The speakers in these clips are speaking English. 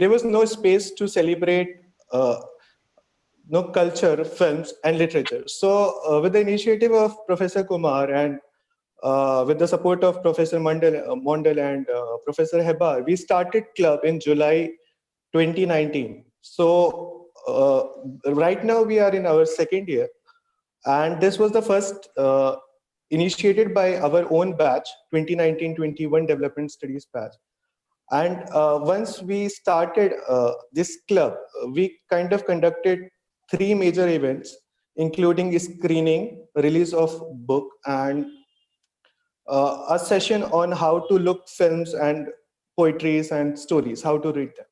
there was no space to celebrate no culture, films, and literature. So, with the initiative of Professor Kumar and with the support of Professor Mondal and Professor Hebar, we started club in July 2019. So, right now we are in our second year, and this was the first initiated by our own batch, 2019-21 Development Studies batch. And once we started this club, we kind of conducted three major events, including screening, release of book, and a session on how to look films and poetries and stories, how to read them.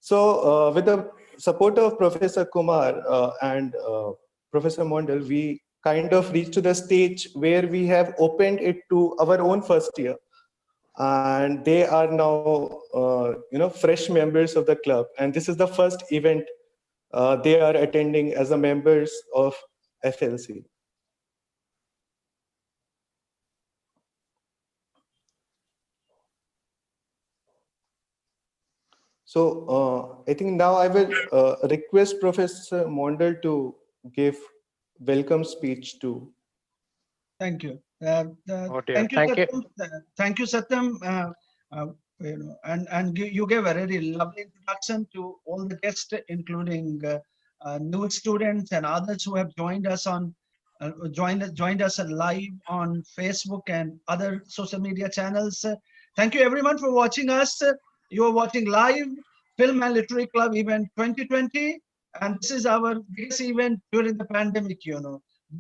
So with the support of Professor Kumar and Professor Mondal, we kind of reached to the stage where we have opened it to our own first year, and they are now fresh members of the club, and this is the first event they are attending as a members of FLC. So I think now I will request Professor Mondal to give welcome speech to. Thank you. Oh dear. Thank you. Thank you, Satyam. You gave a very lovely introduction to all the guests, including new students and others who have joined us on joined us live on Facebook and other social media channels. Thank you everyone for watching us. You are watching live Film and Literary Club event 2020, and this is our biggest event during the pandemic.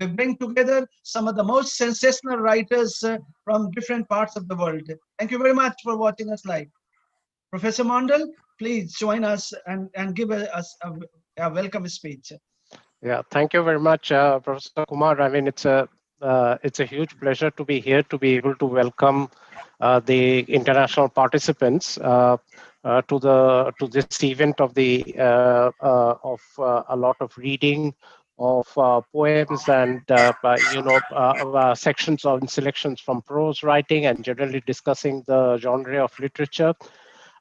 We bring together some of the most sensational writers from different parts of the world. Thank you very much for watching us live. Professor Mondal, please join us and give us a welcome speech. Yeah, thank you very much, Professor Kumar. I mean, it's a huge pleasure to be here, to be able to welcome the international participants to this event of a lot of reading of poems and sections of selections from prose writing and generally discussing the genre of literature.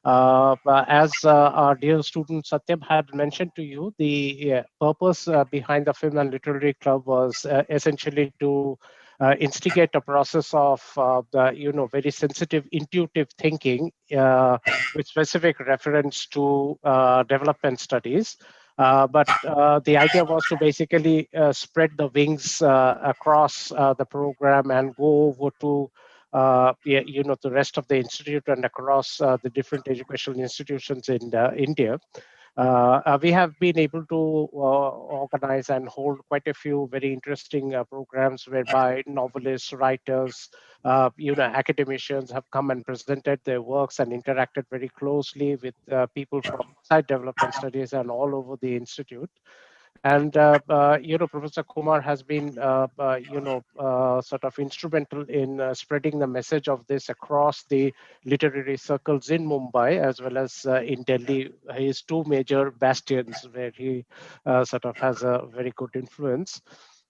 As our dear student Satyam had mentioned to you, the purpose behind the Film and Literary Club was essentially to instigate a process of very sensitive, intuitive thinking with specific reference to development studies. But the idea was to basically spread the wings across the program and go over to the rest of the institute and across the different educational institutions in India. We have been able to organize and hold quite a few very interesting programs whereby novelists, writers, academicians have come and presented their works and interacted very closely with people from outside development studies and all over the institute. And Professor Kumar has been sort of instrumental in spreading the message of this across the literary circles in Mumbai as well as in Delhi, his two major bastions where he sort of has a very good influence.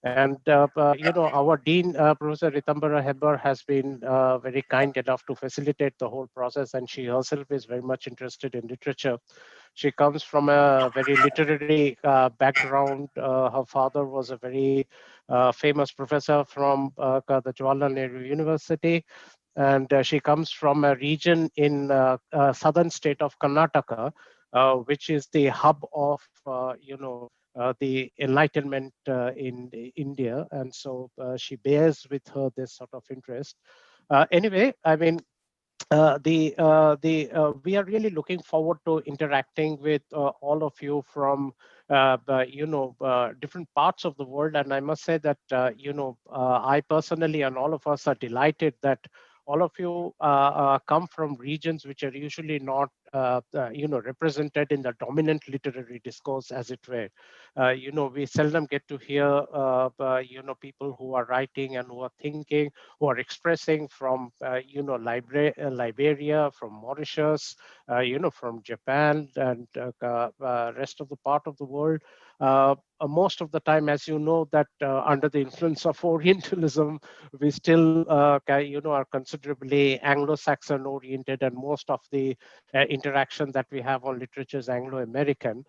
And our dean, Professor Ritambara Hebar, has been very kind enough to facilitate the whole process, and she herself is very much interested in literature. She comes from a very literary background. Her father was a very famous professor from the Jawaharlal Nehru University, and she comes from a region in southern state of Karnataka, which is the hub of the Enlightenment in India, and so she bears with her this sort of interest. Anyway, I mean, we are really looking forward to interacting with all of you from different parts of the world, and I must say that I personally and all of us are delighted that all of you come from regions which are usually not represented in the dominant literary discourse, as it were. We seldom get to hear people who are writing and who are thinking, who are expressing from Liberia, from Mauritius, from Japan and rest of the part of the world. Most of the time, as you know, that under the influence of Orientalism, we still are considerably Anglo-Saxon oriented, and most of the interaction that we have on literature is Anglo-American,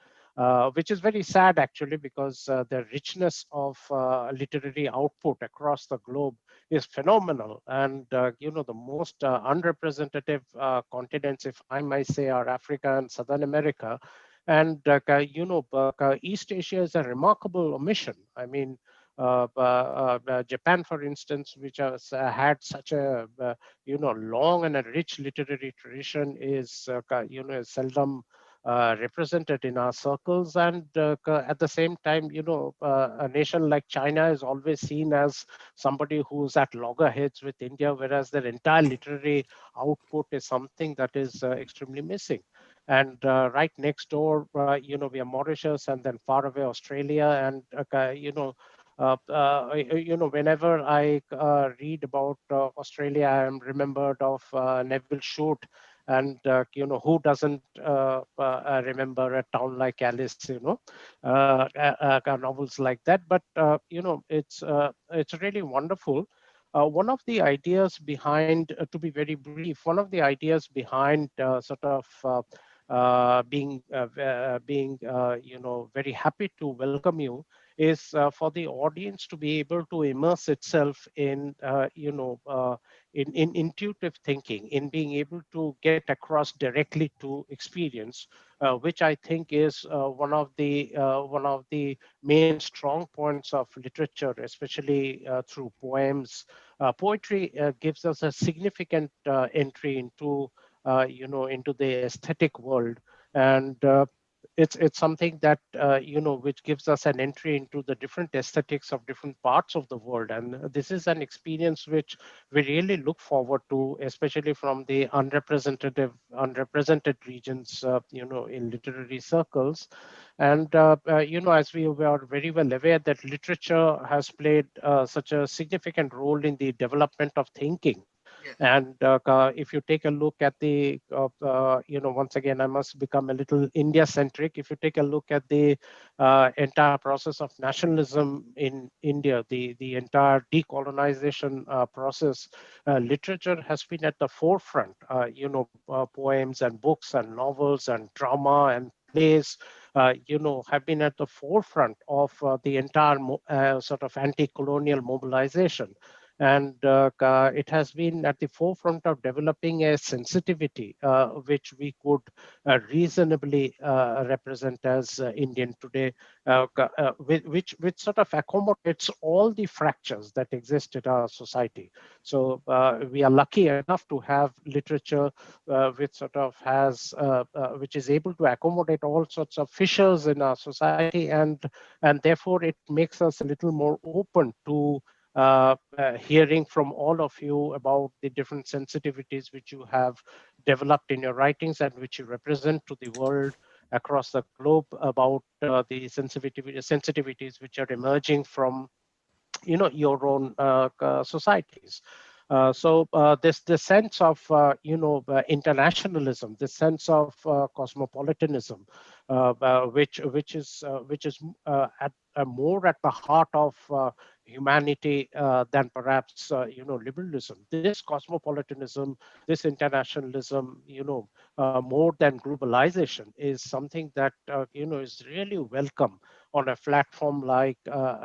which is very sad actually, because the richness of literary output across the globe is phenomenal. And the most unrepresentative continents, if I might say, are Africa and Southern America. And East Asia is a remarkable omission. I mean, Japan, for instance, which has had such a long and a rich literary tradition, is seldom represented in our circles. And at the same time, a nation like China is always seen as somebody who's at loggerheads with India, whereas their entire literary output is something that is extremely missing. And right next door, we are Mauritius, and then far away Australia. And whenever I read about Australia, I am remembered of Neville Shute, and who doesn't remember a town like Alice, novels like that. But it's really wonderful. One of the ideas behind, to be very brief, one of the ideas behind sort of being very happy to welcome you is for the audience to be able to immerse itself in intuitive thinking, in being able to get across directly to experience, which I think is one of the main strong points of literature, especially through poems. Poetry gives us a significant entry into the aesthetic world, and it's something that which gives us an entry into the different aesthetics of different parts of the world. And this is an experience which we really look forward to, especially from the unrepresented regions in literary circles. And as we are very well aware that literature has played such a significant role in the development of thinking. Yes. And if you take a look at once again, I must become a little India centric. If you take a look at the entire process of nationalism in India, the entire decolonization process, literature has been at the forefront. Poems and books and novels and drama and plays, have been at the forefront of the entire sort of anti-colonial mobilization. And it has been at the forefront of developing a sensitivity which we could reasonably represent as Indian today, which sort of accommodates all the fractures that exist in our society. So we are lucky enough to have literature which is able to accommodate all sorts of fissures in our society, and therefore it makes us a little more open to hearing from all of you about the different sensitivities which you have developed in your writings and which you represent to the world across the globe about the sensitivities which are emerging from your own societies. This sense of internationalism, this sense of cosmopolitanism, which is more at the heart of humanity than perhaps liberalism. This cosmopolitanism, this internationalism, more than globalization, is something that is really welcome on a platform like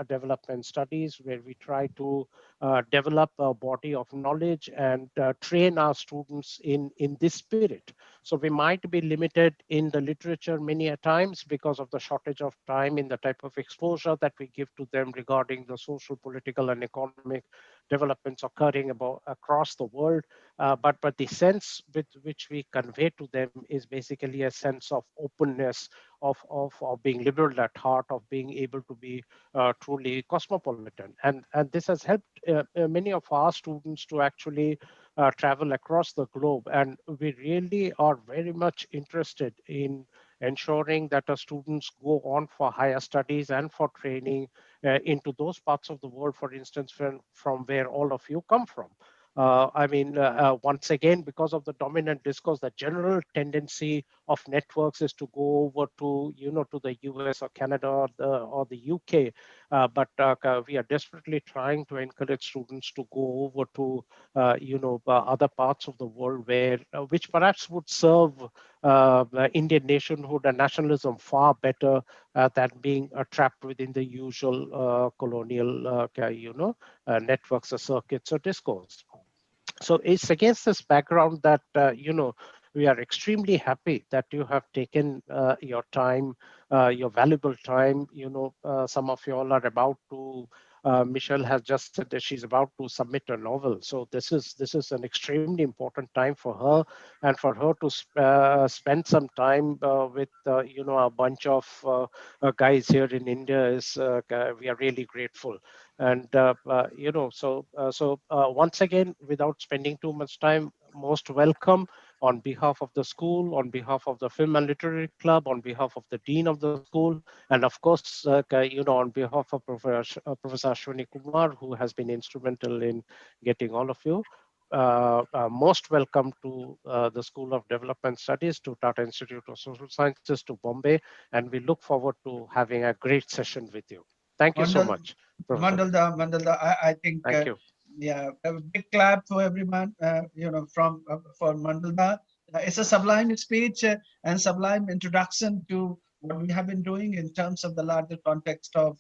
development studies, where we try to develop a body of knowledge and train our students in this spirit. So we might be limited in the literature many a times because of the shortage of time in the type of exposure that we give to them regarding the social, political, and economic developments occurring across the world. But the sense with which we convey to them is basically a sense of openness, of being liberal at heart, of being able to be truly cosmopolitan. And this has helped many of our students to actually travel across the globe. And we really are very much interested in ensuring that our students go on for higher studies and for training into those parts of the world, for instance, from where all of you come from. I mean, once again, because of the dominant discourse, the general tendency of networks is to go over to, to the US or Canada or the UK. But we are desperately trying to encourage students to go over to, other parts of the world where, which perhaps would serve Indian nationhood and nationalism far better than being trapped within the usual colonial, networks or circuits or discourse. So it's against this background that we are extremely happy that you have taken your time, your valuable time. Some of you all are about to. Michelle has just said that she's about to submit a novel, so this is an extremely important time for her, and for her to spend some time with a bunch of guys here in India is we are really grateful. And once again, without spending too much time, most welcome on behalf of the school, on behalf of the Film and Literary Club, on behalf of the dean of the school, and of course, on behalf of Professor Ashwani Kumar, who has been instrumental in getting all of you. Most welcome to the School of Development Studies, to Tata Institute of Social Sciences, to Bombay, and we look forward to having a great session with you. Thank you so much, Professor. Mandalda, I think, Thank you. yeah, a big clap for everyone, from for Mandalda. It's a sublime speech and sublime introduction to what we have been doing in terms of the larger context of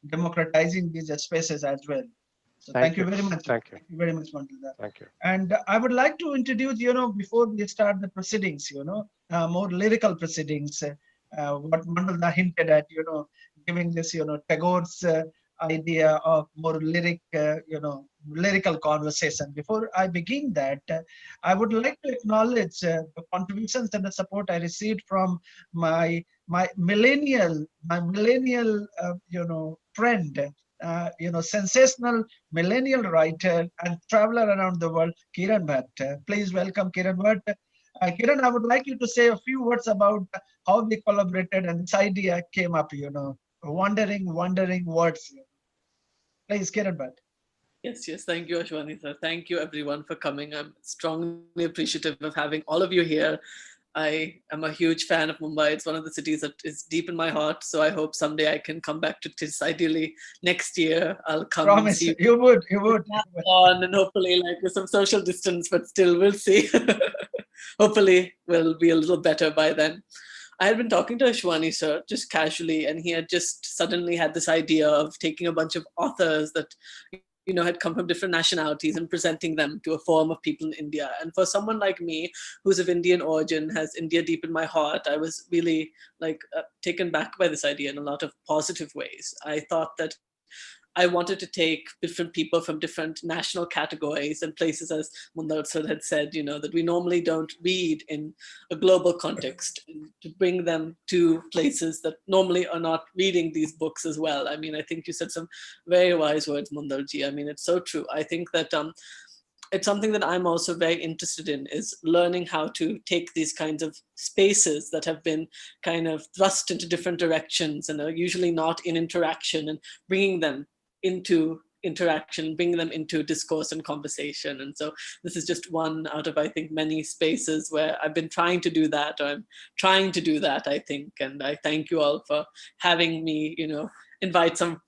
democratizing these spaces as well. So thank you very much. Thank you. Thank you very much, Mandalda. Thank you. And I would like to introduce, before we start the proceedings, more lyrical proceedings, what Mandalda hinted at, giving this, Tagore's idea of more lyrical conversation. Before I begin that, I would like to acknowledge the contributions and the support I received from my millennial, friend, sensational millennial writer and traveler around the world, Kiran Bhat. Please welcome Kiran Bhat. Kiran, I would like you to say a few words about how we collaborated and this idea came up, wandering words. Please, Kiran Bhat. Yes, yes. Thank you, Ashwani sir. Thank you, everyone, for coming. I'm strongly appreciative of having all of you here. I am a huge fan of Mumbai. It's one of the cities that is deep in my heart. So I hope someday I can come back to TISS. Ideally, next year I'll come Promise, and see you would. on, and hopefully, like, with some social distance, but still, we'll see. Hopefully, we'll be a little better by then. I had been talking to Ashwani sir just casually, and he had just suddenly had this idea of taking a bunch of authors that had come from different nationalities and presenting them to a forum of people in India. And for someone like me, who's of Indian origin, has India deep in my heart, I was really taken back by this idea in a lot of positive ways. I thought that I wanted to take different people from different national categories and places, as Mundal sir had said, that we normally don't read in a global context, and to bring them to places that normally are not reading these books as well. I mean, I think you said some very wise words, Mundalji. I mean, it's so true. I think that it's something that I'm also very interested in, is learning how to take these kinds of spaces that have been kind of thrust into different directions and are usually not in interaction, and bringing them into interaction, bring them into discourse and conversation. And so this is just one out of, I think, many spaces where I've been trying to do that, or I'm trying to do that, I think. And I thank you all for having me, invite some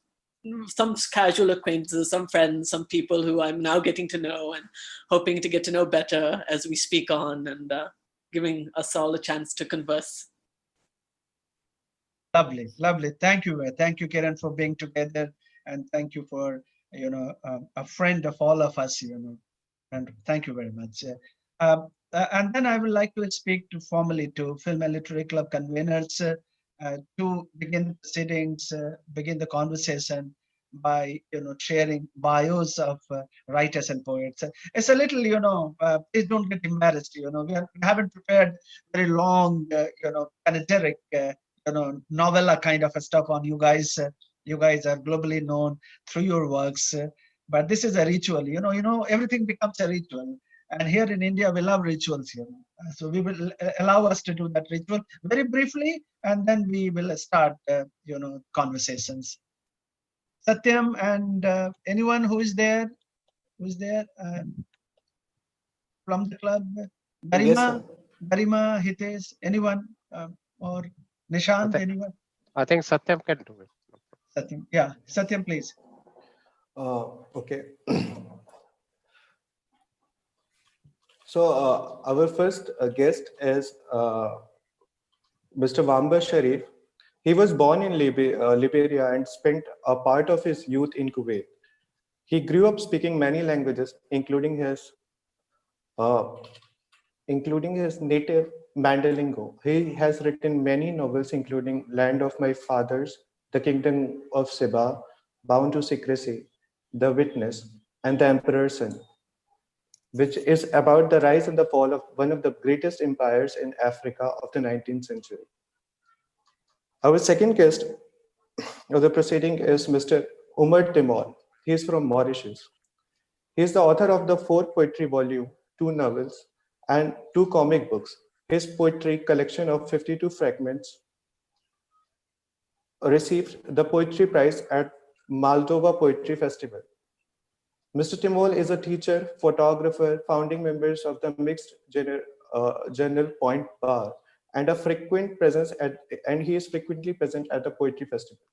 casual acquaintances, some friends, some people who I'm now getting to know and hoping to get to know better as we speak on, and giving us all a chance to converse. Lovely, lovely. Thank you. Thank you, Kiran, for being together. And thank you for, a friend of all of us, and thank you very much. And then I would like to speak formally to Film and Literary Club conveners to begin the proceedings, begin the conversation by, sharing bios of writers and poets. It's a little, please don't get embarrassed, we haven't prepared very long, panegyric, novella kind of stuff on you guys. You guys are globally known through your works, but this is a ritual. Everything becomes a ritual, and here in India we love rituals. So we will allow us to do that ritual very briefly, and then we will start, conversations. Satyam and anyone who is there, from the club? Yes, sir. Garima, Hitesh, anyone? Or Nishant, anyone? I think Satyam can do it. Satyam. Yeah, Satyam, please. Okay. So our first guest is Mr. Vamba Sharif. He was born in Liberia and spent a part of his youth in Kuwait. He grew up speaking many languages, uh, including his native Mandalingo. He has written many novels, including Land of My Fathers, The Kingdom of Seba, Bound to Secrecy, The Witness, and The Emperor's Son, which is about the rise and the fall of one of the greatest empires in Africa of the 19th century. Our second guest of the proceeding is Mr. Umar Timor. He is from Mauritius. He is the author of the four poetry volume, two novels, and two comic books. His poetry collection of 52 fragments received the Poetry Prize at Moldova Poetry Festival. Mr. Timol is a teacher, photographer, founding members of the Journal Point Bar, and he is frequently present at the Poetry Festival.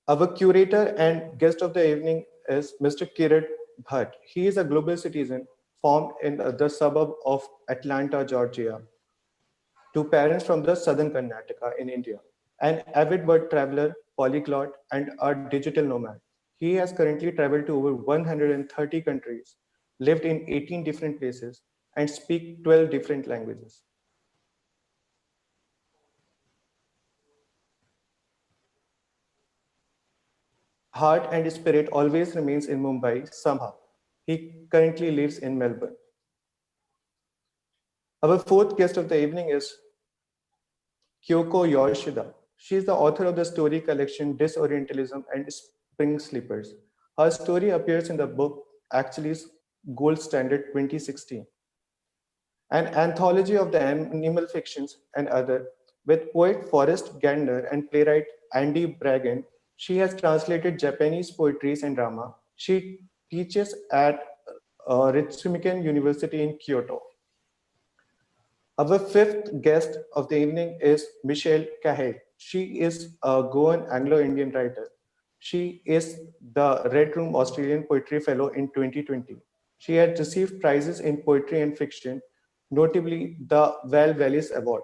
Our curator and guest of the evening is Mr. Kiran Bhat. He is a global citizen formed in the suburb of Atlanta, Georgia, to parents from the southern Karnataka in India. An avid word traveler, polyglot, and a digital nomad. He has currently traveled to over 130 countries, lived in 18 different places, and speak 12 different languages. Heart and spirit always remains in Mumbai somehow. He currently lives in Melbourne. Our fourth guest of the evening is Kyoko Yoshida. She is the author of the story collection Disorientalism and Spring Sleepers. Her story appears in the book Actually's Gold Standard 2016, an anthology of the animal fictions and other. With poet Forrest Gardner and playwright Andy Bragan, she has translated Japanese poetries and drama. She teaches at Ritsumeikan University in Kyoto. Our fifth guest of the evening is Michelle Cahill. She is a Goan Anglo-Indian writer. She is the Red Room Australian Poetry Fellow in 2020. She had received prizes in poetry and fiction, notably the Val Vallis Award,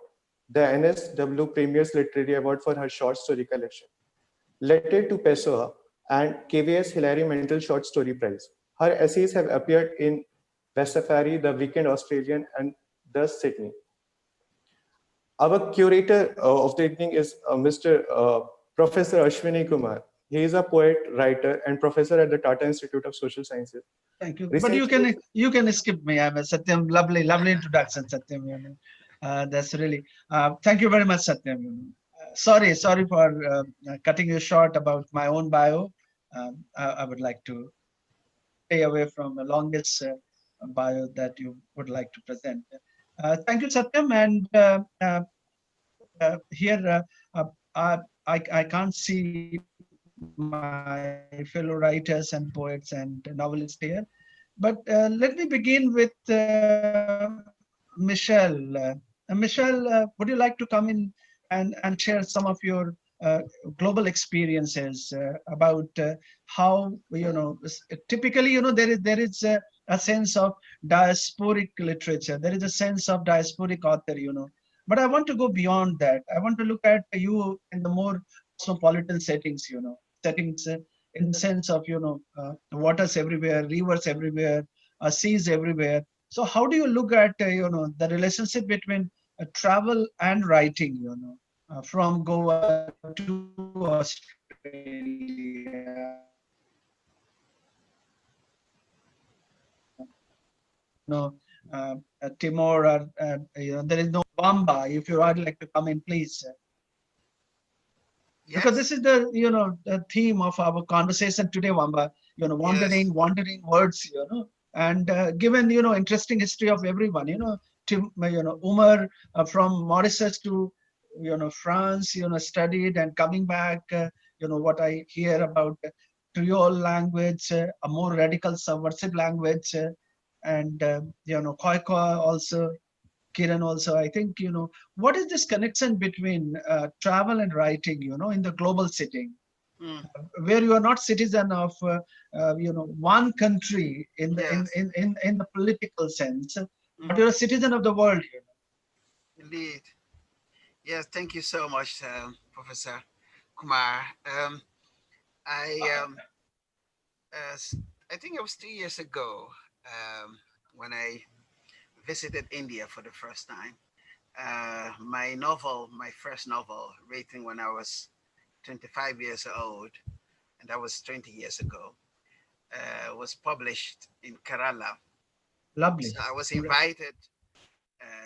the NSW Premier's Literary Award for her short story collection, Letter to Pessoa, and KVS Hilary Mantel Short Story Prize. Her essays have appeared in Safari, The Weekend Australian, and The Sydney. Our curator of the evening is Mr. Professor Ashwani Kumar. He is a poet, writer, and professor at the Tata Institute of Social Sciences. Thank you. Recently, But you can skip me. I'm a Satyam. Lovely introduction, Satyam. That's really. Thank you very much, Satyam. Sorry for cutting you short about my own bio. I would like to stay away from the longest bio that you would like to present. Thank you, Satyam. And here, I can't see my fellow writers and poets and novelists here. But let me begin with Michelle. Michelle, would you like to come in and share some of your global experiences about how, typically, there is a sense of diasporic literature. There is a sense of diasporic author, But I want to go beyond that. I want to look at you in the more cosmopolitan settings, settings in the sense of, waters everywhere, rivers everywhere, seas everywhere. So how do you look at, the relationship between travel and writing, from Goa to Australia? Timor, there is no Vamba. If you would like to come in, please. Because this is the theme of our conversation today, Vamba. Wandering words. And given interesting history of everyone. Umar from Mauritius to France. Studied and coming back. What I hear about Creole language, a more radical subversive language, and Kyoko also, Kiran also. I think, what is this connection between travel and writing, in the global setting, Mm, where you are not citizen of, one country in the yes. in the political sense, but Mhm. you're a citizen of the world. Indeed. Yes, thank you so much, Professor Kumar. I s- I think it was 3 years ago when I visited India for the first time. My first novel, written when I was 25 years old, and that was 20 years ago, was published in Kerala. Lovely. So I was invited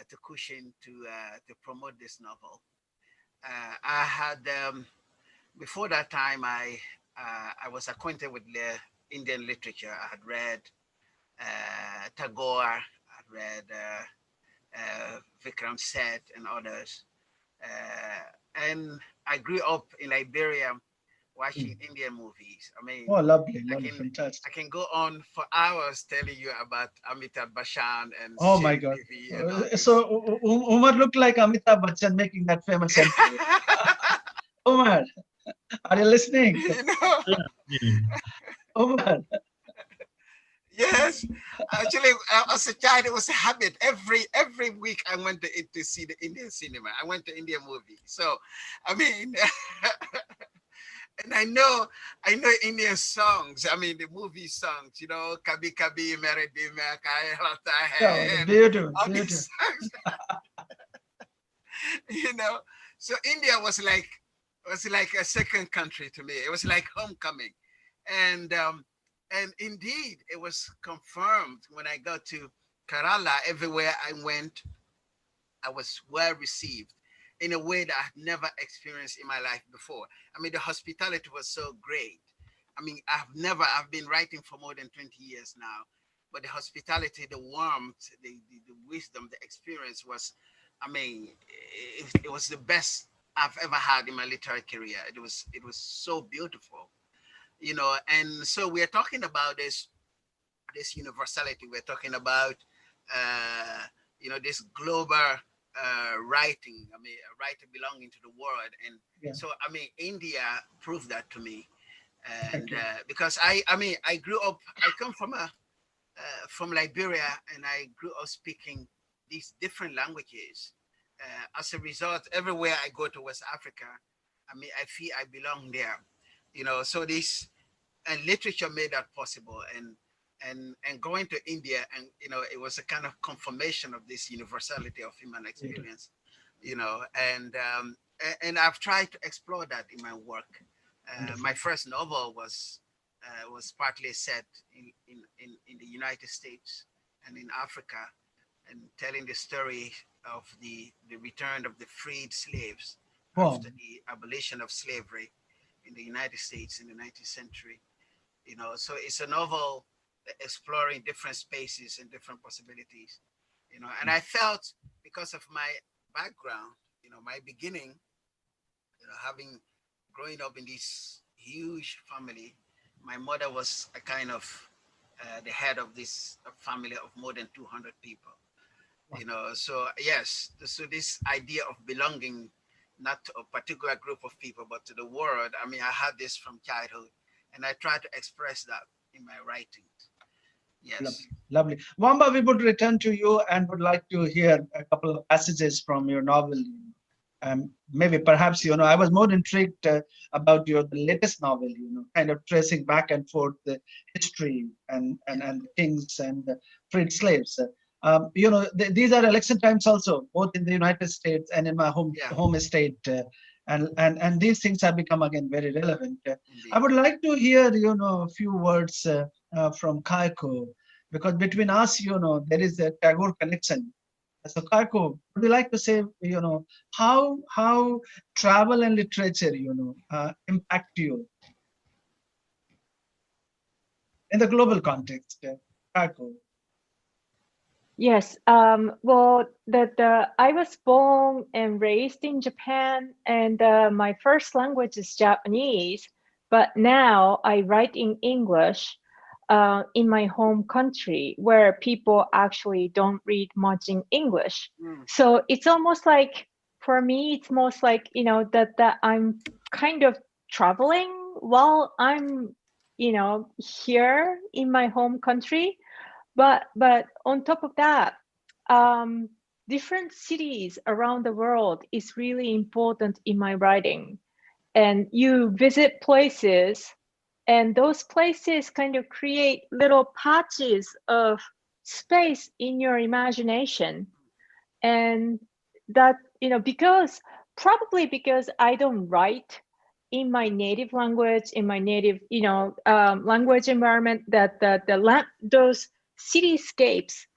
to Cushin to promote this novel. I had before that time I was acquainted with the Indian literature. I had read Tagore, I had read Vikram Seth and others. And I grew up in Liberia watching Indian movies. I mean, Oh, lovely, I lovely, can I fantastic. can go on for hours telling you about Amitabh Bachchan and Oh my Sharif God. and all So this. Umar looked like Amitabh Bachchan making that famous entry. Umar, are you listening? You know, Umar. yes. Actually, as a child, it was a habit. Every week, I went to see the Indian cinema. I went to Indian movie. So, I mean, and I know Indian songs. I mean, the movie songs. You know, Kabi Kabi Mere Dil Mein Kaya Lata Yeah, Hai, and beautiful, all beautiful. these songs. You know, so India was like a second country to me. It was like homecoming, and indeed it was confirmed when I got to Kerala. Everywhere I went, I was well received in a way that I had never experienced in my life before. I mean, the hospitality was so great. I mean, I've been writing for more than 20 years now, but the hospitality, the warmth, the wisdom, the experience was, I mean, it was the best I've ever had in my literary career. It was so beautiful, and so we're talking about this universality. We're talking about, uh, this global writing. I mean, a writer belonging to the world. And Yeah, so, I mean, India proved that to me. thank And you. because I grew up, I come from Liberia, and I grew up speaking these different languages. As a result, everywhere I go to West Africa, I mean, I feel I belong there. So this and literature made that possible, and going to India, and it was a kind of confirmation of this universality of human Beautiful. experience, and I've tried to explore that in my work. Wonderful. My first novel was partly set in the United States and in Africa, and telling the story of the return of the freed slaves Wow. after the abolition of slavery in the United States in the 19th century. So it's a novel exploring different spaces and different possibilities. And I felt, because of my background, my beginning, having growing up in this huge family. My mother was a kind of the head of this family of more than 200 people. So yes, so this idea of belonging, not to a particular group of people, but to the world. I mean, I had this from childhood, and I try to express that in my writings. Yes. Lovely, lovely. Vamba, we would return to you and would like to hear a couple of passages from your novel. Maybe perhaps, I was more intrigued about your the latest novel, kind of tracing back and forth the history and the kings and the freed slaves. These are election times also, both in the United States and in my Yeah, home state. And these things have become again very relevant. I indeed. would like to hear, a few words from Kyoko, because between us, there is a Tagore connection. So Kyoko, would you like to say, how travel and literature, impact you in the global context? Kyoko. Yes. Well, I was born and raised in Japan, and my first language is Japanese. But now I write in English in my home country where people actually don't read much in English. So it's almost like, for me, it's most like, you know, that I'm kind of traveling while I'm, you know, here in my home country. But on top of that, different cities around the world is really important in my writing. And you visit places, and those places kind of create little patches of space in your imagination. And that, you know, probably because I don't write in my native language, in my native, you know, language environment, that those cityscapes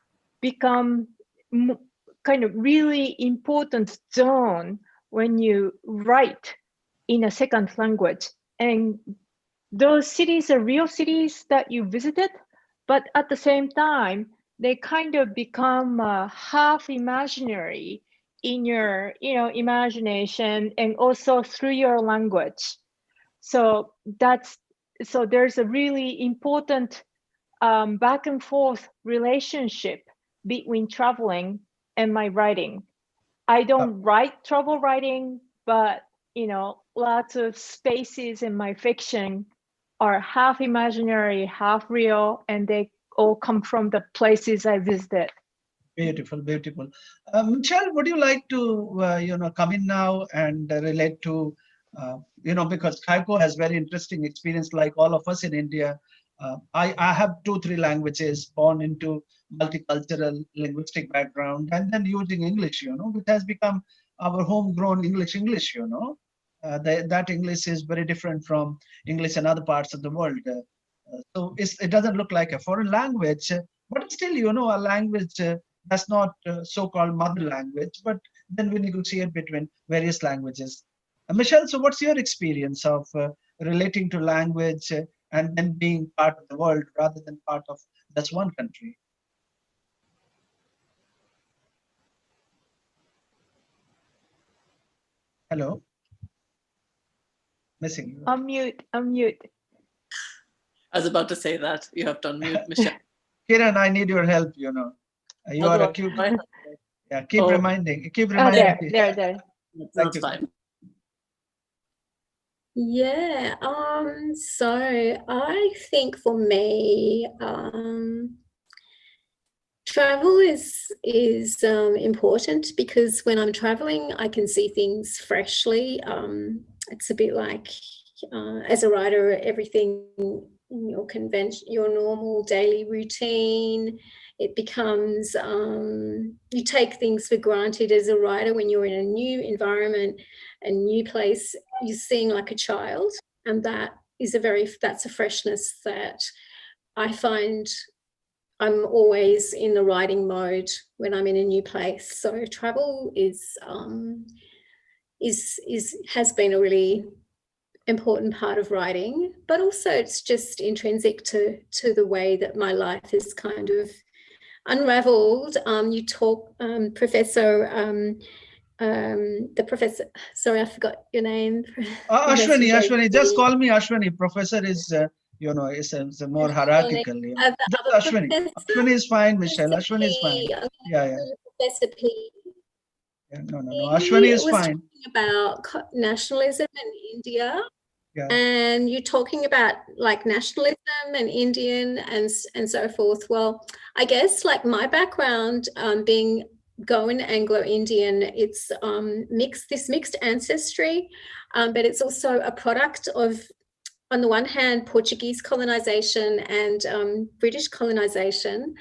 become kind of really important zone when you write in a second language. And those cities are real cities that you visited, but at the same time, they kind of become half imaginary in your, you know, imagination, and also through your language. So there's a really important back and forth relationship between traveling and my writing. I don't write travel writing, but, you know, lots of spaces in my fiction are half imaginary, half real, and they all come from the places I visited. Beautiful, beautiful. Michelle, would you like to, you know, come in now and relate to, you know, because Kyoko has very interesting experience like all of us in India. I have 2-3 languages, born into multicultural linguistic background, and then using English, you know, which has become our homegrown English, you know. That English is very different from English in other parts of the world. So it doesn't look like a foreign language, but still, you know, a language that's not so-called mother language, but then we negotiate between various languages. Michelle, so what's your experience of relating to language and then being part of the world rather than part of just one country? Hello? Missing you. Unmute. I was about to say that. You have to unmute, Michelle. Kiran, I need your help, you know. You are a cube. Yeah, keep reminding. Keep reminding. There. That's fine. Yeah, so I think for me, travel is important, because when I'm traveling, I can see things freshly. It's a bit like, as a writer, everything in your your normal daily routine, it becomes, you take things for granted as a writer. When you're in a new environment, a new place, you're seeing like a child, and that's a freshness that I find I'm always in the writing mode when I'm in a new place. So travel has been a really important part of writing, but also it's just intrinsic to the way that my life is kind of unraveled. You talk, Professor, the professor, sorry, I forgot your name. Ashwani, just call me Ashwani. Professor is, you know, is more hierarchical. You know. Ashwani is fine, Michelle. Ashwani is fine. Yeah. Professor P. Yeah, no. Ashwani is fine. About nationalism in India. Yeah. And you're talking about like nationalism and Indian and so forth. Well, I guess like my background, being Goan Anglo-Indian, it's mixed ancestry, but it's also a product of, on the one hand, Portuguese colonization and British colonization.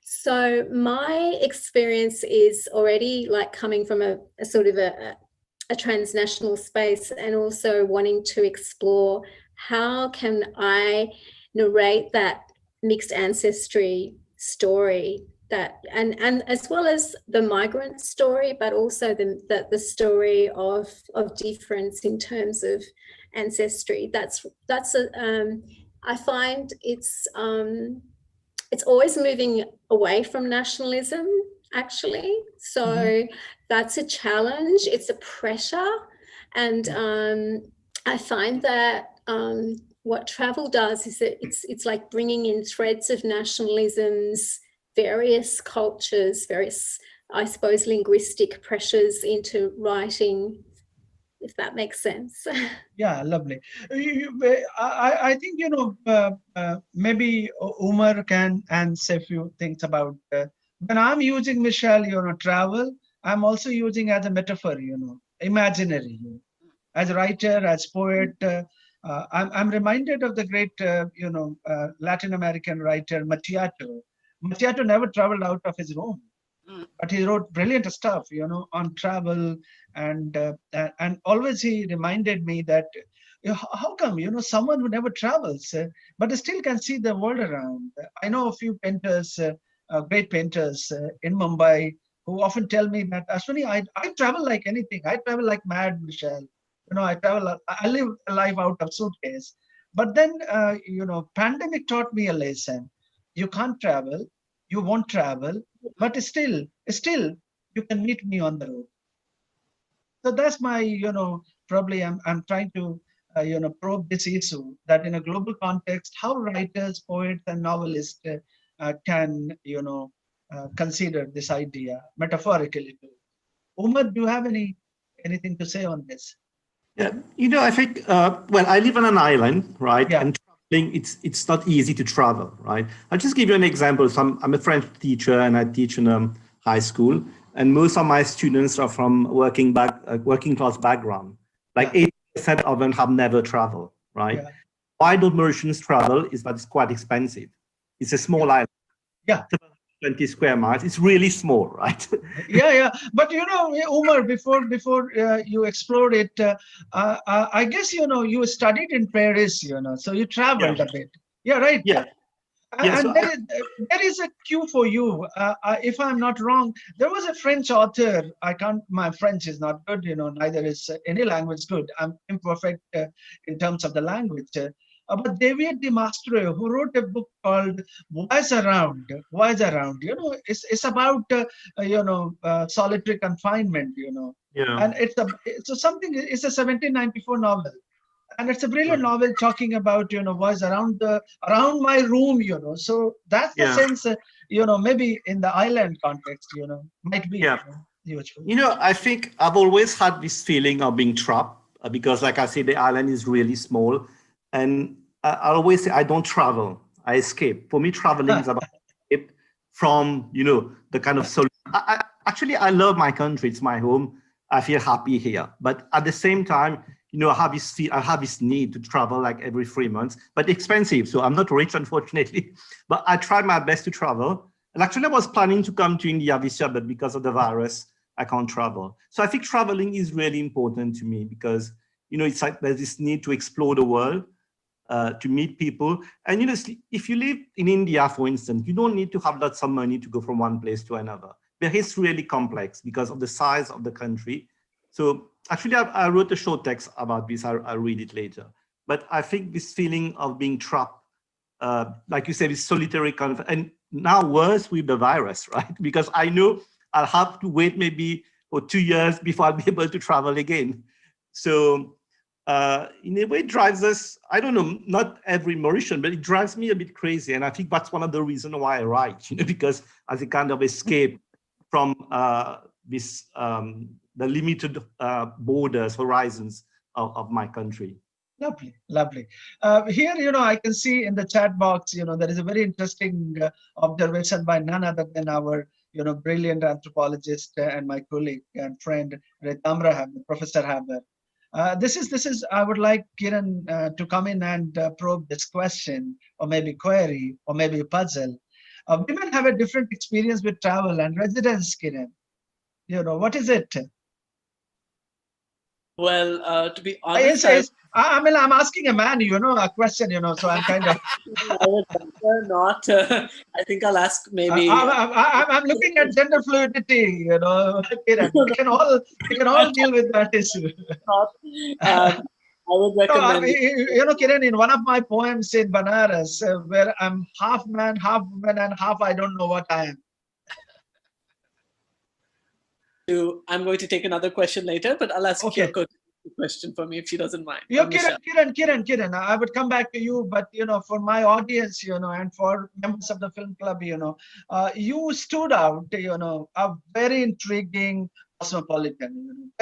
So my experience is already like coming from a sort of a transnational space, and also wanting to explore how can I narrate that mixed ancestry story, that and as well as the migrant story, but also the story of difference in terms of ancestry. I find it's always moving away from nationalism, actually. So that's a challenge, it's a pressure. And I find that what travel does is that it's like bringing in threads of nationalisms, various cultures, various, I suppose, linguistic pressures into writing, if that makes sense. Yeah, lovely. I think, maybe Umar can say a few things about, when I'm using, Michelle, travel, I'm also using as a metaphor, imaginary, as a writer, as poet. I'm reminded of the great, Latin American writer, Macchiato. Macchiato never traveled out of his room, but he wrote brilliant stuff, on travel, and always he reminded me that, how come, someone who never travels, but still can see the world around. I know a few painters, great painters in Mumbai, who often tell me that, Ashwani, I travel like anything. I travel like mad, Michelle. I live a life out of suitcase. But then, pandemic taught me a lesson. You can't travel, you won't travel, but still, you can meet me on the road. So that's my, probably I'm trying to, probe this issue, that in a global context, how writers, poets, and novelists can, consider this idea metaphorically too. Umar, do you have anything to say on this? Yeah, I think, well, I live on an island, right? Yeah. And traveling, it's not easy to travel, right? I'll just give you an example. So I'm a French teacher and I teach in high school, and most of my students are from working class background. Like 80% of them have never traveled, right? Yeah. Why don't Mauritians travel is that it's quite expensive. It's a small island. Yeah. 20 square miles. It's really small, right? Yeah. But Umar, before you explored it, I guess you studied in Paris, so you traveled a bit. Yeah, right. Yeah. And there is a cue for you. If I'm not wrong, there was a French author. My French is not good, neither is any language good. I'm imperfect in terms of the language. But David de Maistre, who wrote a book called Voice Around. It's about, solitary confinement, Yeah. And it's a 1794 novel. And it's a brilliant novel talking about, voice around my room, So that's the sense, maybe in the island context, might be. Yeah. I think I've always had this feeling of being trapped because, like I said, the island is really small. And I always say I don't travel, I escape. For me, traveling is about escape from, the kind of actually, I love my country. It's my home. I feel happy here. But at the same time, I have this need to travel like every 3 months, but expensive. So I'm not rich, unfortunately, but I try my best to travel. And actually, I was planning to come to India this year, but because of the virus, I can't travel. So I think traveling is really important to me because, it's like there's this need to explore the world, to meet people. And, if you live in India, for instance, you don't need to have lots of money to go from one place to another. But it's really complex because of the size of the country. So actually, I wrote a short text about this. I'll read it later. But I think this feeling of being trapped, like you said, is solitary and now worse with the virus, right? Because I know I'll have to wait maybe for 2 years before I'll be able to travel again. So in a way, it drives us, I don't know, not every Mauritian, but it drives me a bit crazy. And I think that's one of the reasons why I write, because as a kind of escape from this, the limited borders, horizons of my country. Lovely. Here, I can see in the chat box, there is a very interesting observation by none other than our, brilliant anthropologist and my colleague and friend, Retamra Haber, Professor Haber. This is, I would like Kiran to come in and probe this question, or maybe query, or maybe puzzle. Women have a different experience with travel and residence, Kiran. What is it? Well, to be honest, I'm asking a man, a question, so I'm kind of. I would rather not. I think I'll ask maybe. I'm looking at gender fluidity, Kiran. We can all deal with that issue. I would recommend. Kiran, in one of my poems in Banaras, where I'm half man, half woman, and half I don't know what I am. I'm going to take another question later, but I'll ask Kyoko to question for me if she doesn't mind. Yeah, Or Michelle. Kiran, I would come back to you, but for my audience, and for members of the film club, you stood out, a very intriguing cosmopolitan,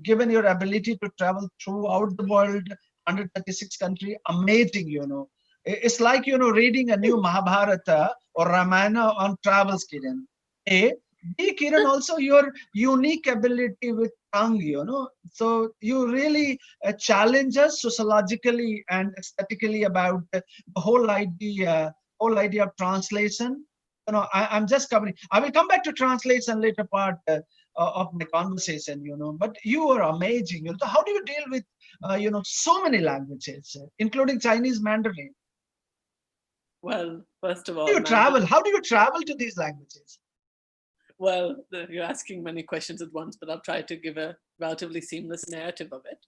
given your ability to travel throughout the world, 136 country, amazing, It's like, reading a new Mahabharata or Ramayana on travels, Kiran. B, Kiran, also your unique ability with tongue, so you really challenge us sociologically and aesthetically about the whole idea of translation. I'm just covering. I will come back to translation later part of my conversation, but you are amazing. So how do you deal with, so many languages, including Chinese Mandarin? Well, first of all, How do you travel to these languages? Well, you're asking many questions at once, but I'll try to give a relatively seamless narrative of it.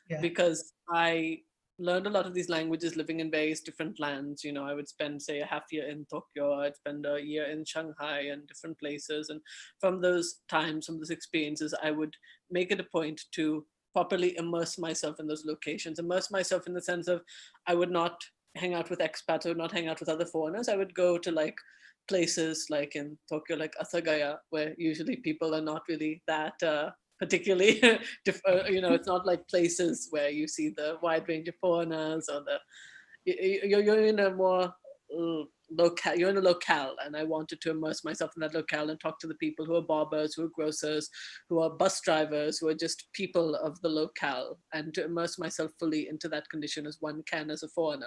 Yeah. Because I learned a lot of these languages living in various different lands. I would spend, say, a half year in Tokyo, I'd spend a year in Shanghai and different places. And from those times, from those experiences, I would make it a point to properly immerse myself in those locations, immerse myself in the sense of I would not hang out with expats, I would not hang out with other foreigners. I would go to like places like in Tokyo, like Asagaya, where usually people are not really that particularly, it's not like places where you see the wide range of foreigners or you're in a more you're in a locale, and I wanted to immerse myself in that locale and talk to the people who are barbers, who are grocers, who are bus drivers, who are just people of the locale, and to immerse myself fully into that condition as one can as a foreigner.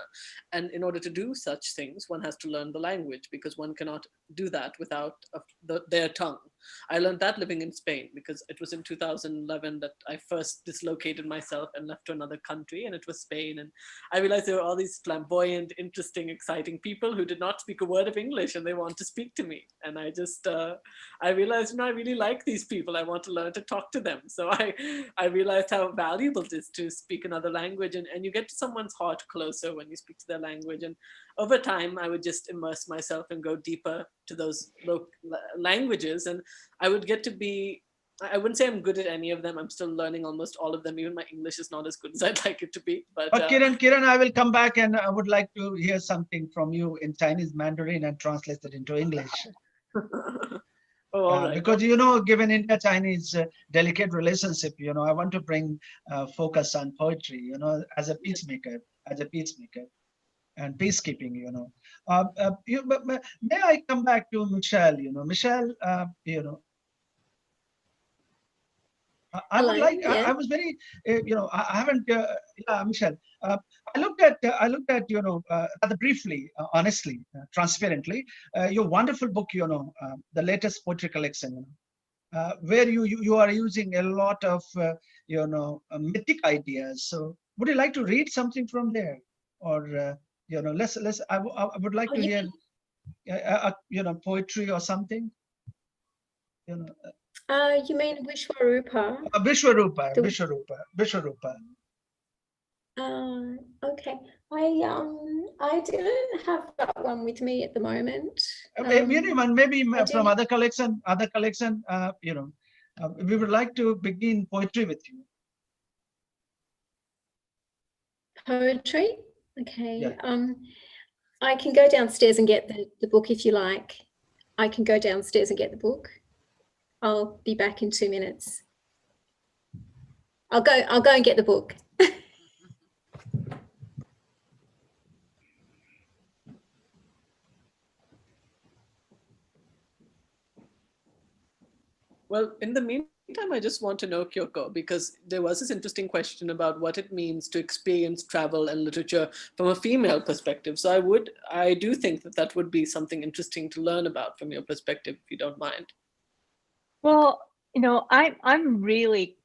And in order to do such things, one has to learn the language, because one cannot do that without their tongue. I learned that living in Spain, because it was in 2011 that I first dislocated myself and left to another country, and it was Spain. And I realized there were all these flamboyant, interesting, exciting people who did not speak a word of English, and they want to speak to me. And I just, I realized, I really like these people. I want to learn to talk to them. So I realized how valuable it is to speak another language, and you get to someone's heart closer when you speak to their language. And over time, I would just immerse myself and go deeper to those languages. And I would get to be, I wouldn't say I'm good at any of them. I'm still learning almost all of them. Even my English is not as good as I'd like it to be. But Kiran, I will come back, and I would like to hear something from you in Chinese Mandarin and translate it into English. Right. Because, given India-Chinese delicate relationship, I want to bring focus on poetry, as a peacemaker, and peacekeeping, may I come back to Michelle? Michelle, I would like. Yeah. I was very, I haven't. Michelle, I looked at, rather briefly, honestly, transparently, your wonderful book, the latest poetry collection, where you are using a lot of, mythic ideas. So, would you like to read something from there, or let's. I would like to hear, poetry or something. You mean Vishwarupa? Vishwarupa. Okay. I didn't have that one with me at the moment. Maybe from other collection. We would like to begin poetry with you. Poetry? Okay. Yeah. I can go downstairs and get the book if you like. I can go downstairs and get the book. I'll be back in 2 minutes. I'll go and get the book. Well, in the meantime, I just want to know, Kyoko, because there was this interesting question about what it means to experience travel and literature from a female perspective. So I do think that would be something interesting to learn about from your perspective, if you don't mind. Well, I'm really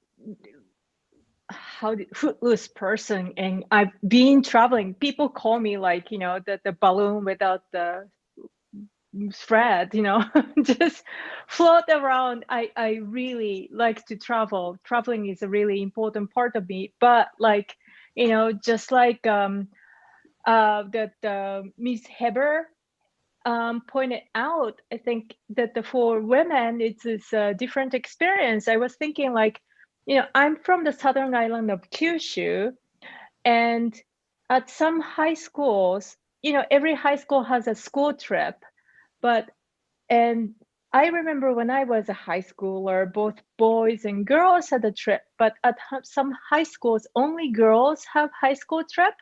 footloose person, and I've been traveling. People call me like, the balloon without the thread, just float around. I really like to travel. Traveling is a really important part of me. But like, just like that Miss Heber pointed out, I think that for women it's a different experience. I was thinking like I'm from the southern island of Kyushu, and at some high schools, every high school has a school trip, and I remember when I was a high schooler, both boys and girls had a trip, but at some high schools, only girls have high school trip.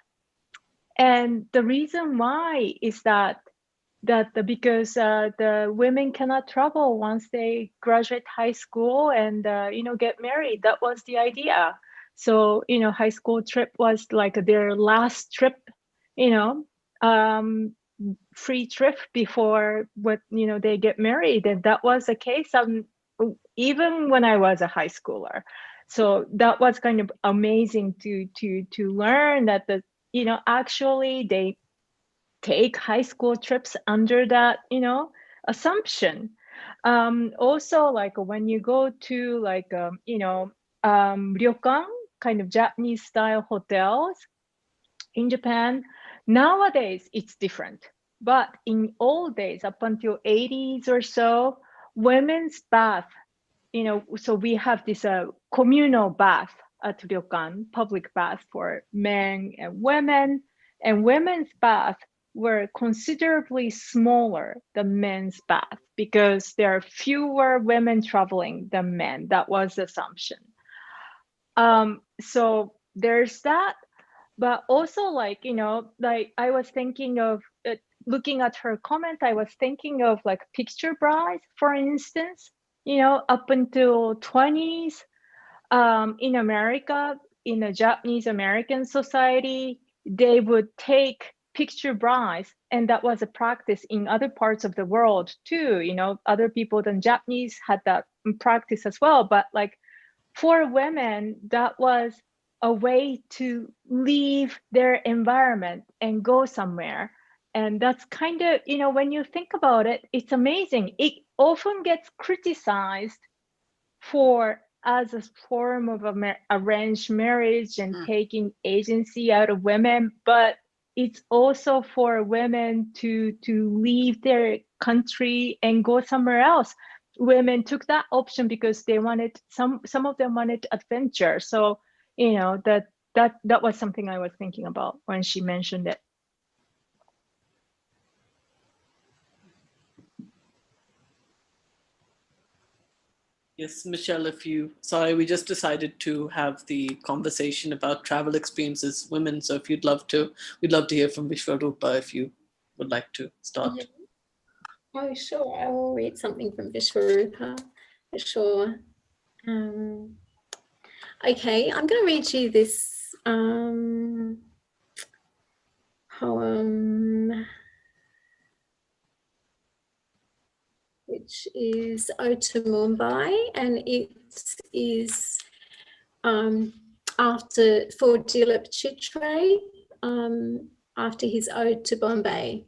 And the reason why is that because the women cannot travel once they graduate high school and get married. That was the idea. So high school trip was like their last trip, free trip before they get married, and that was the case even when I was a high schooler. So that was kind of amazing to learn that actually they take high school trips under that assumption. Also, like when you go to like ryokan, kind of Japanese style hotels in Japan, nowadays it's different, but in old days, up until 80s or so, women's bath, so we have this communal bath at ryokan, public bath for men and women, and women's bath were considerably smaller than men's bath because there are fewer women traveling than men. That was the assumption. So there's that, but also like I was thinking of looking at her comment, I was thinking of like picture brides, for instance. Up until 20s, in America, in a Japanese American society, they would take picture brides, and that was a practice in other parts of the world too. Other people than Japanese had that practice as well, but like for women, that was a way to leave their environment and go somewhere. And that's kind of, when you think about it, it's amazing. It often gets criticized as a form of arranged marriage and taking agency out of women, but it's also for women to leave their country and go somewhere else. Women took that option because they wanted some of them wanted adventure. So that was something I was thinking about when she mentioned it. Yes, Michelle, sorry, we just decided to have the conversation about travel experiences, women. So if you'd love to, we'd love to hear from Vishwarupa if you would like to start. Yeah. Oh, sure. I will read something from Vishwarupa for sure. Okay, I'm going to read you this poem, which is Ode to Mumbai, and it is for Dilip Chitre, after his Ode to Bombay.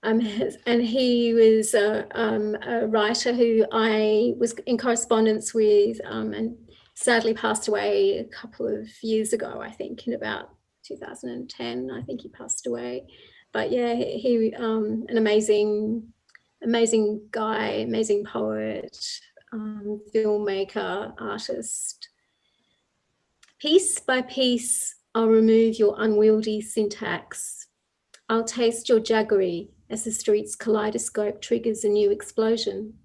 And he was a writer who I was in correspondence with, and sadly passed away a couple of years ago, I think in about 2010, I think he passed away. But yeah, he an amazing guy, amazing poet, filmmaker, artist. Piece by piece, I'll remove your unwieldy syntax. I'll taste your jaggery as the street's kaleidoscope triggers a new explosion.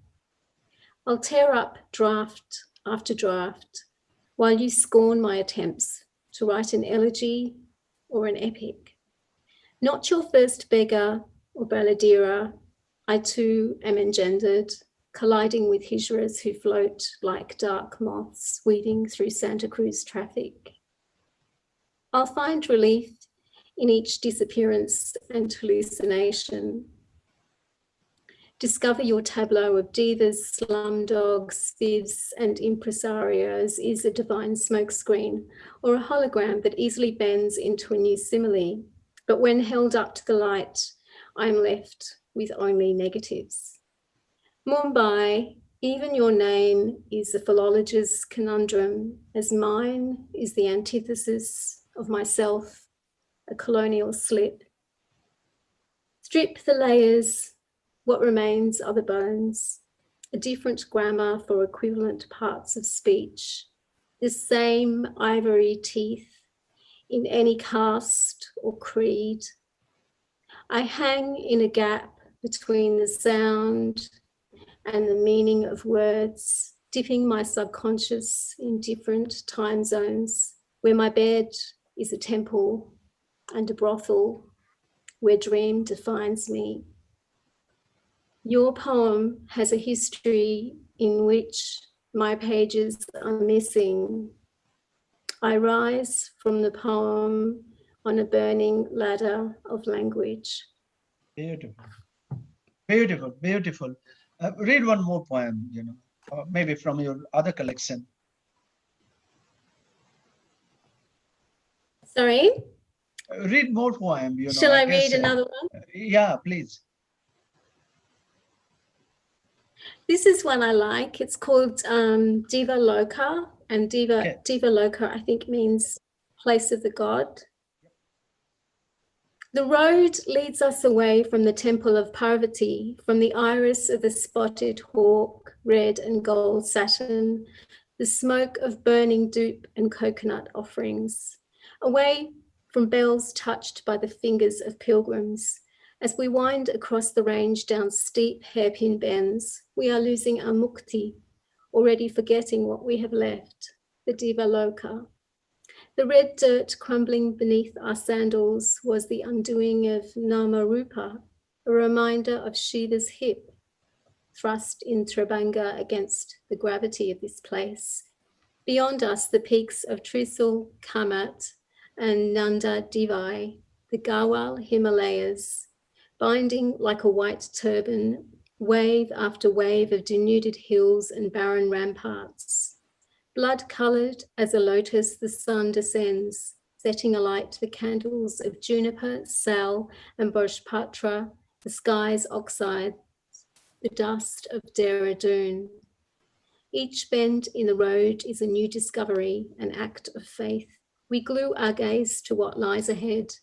I'll tear up draft after draft while you scorn my attempts to write an elegy or an epic. Not your first beggar or balladeera, I too am engendered, colliding with hijras who float like dark moths weaving through Santa Cruz traffic. I'll find relief in each disappearance and hallucination. Discover your tableau of divas, slumdogs, spivs, and impresarios is a divine smokescreen or a hologram that easily bends into a new simile. But when held up to the light, I'm left with only negatives. Mumbai, even your name is a philologist's conundrum, as mine is the antithesis of myself, a colonial slip. Strip the layers, what remains are the bones. a different grammar for equivalent parts of speech, the same ivory teeth in any caste or creed. I hang in a gap between the sound and the meaning of words, dipping my subconscious in different time zones, where my bed is a temple and a brothel, where dream defines me. Your poem has a history in which my pages are missing. I rise from the poem on a burning ladder of language. Beautiful, beautiful, beautiful. Read one more poem, you know, or maybe from your other collection. Sorry? Read more poem, you know. Shall I guess, read another one? Yeah, please. This is one I like. It's called Diva Loka, and Diva Loka, I think, means place of the god. The road leads us away from the temple of Parvati, from the iris of the spotted hawk, red and gold satin, the smoke of burning dupe and coconut offerings, away from bells touched by the fingers of pilgrims. As we wind across the range down steep hairpin bends, we are losing our mukti, already forgetting what we have left, the Diva Loka. The red dirt crumbling beneath our sandals was the undoing of Nama Rupa, a reminder of Shiva's hip, thrust in Tribanga against the gravity of this place. Beyond us, the peaks of Trisul, Kamat, and Nanda Divai, the Garhwal Himalayas, binding like a white turban, wave after wave of denuded hills and barren ramparts. Blood-coloured as a lotus, the sun descends, setting alight the candles of juniper, sal, and Bojpatra, the sky's oxide, the dust of Dehradun. Each bend in the road is a new discovery, an act of faith. We glue our gaze to what lies ahead,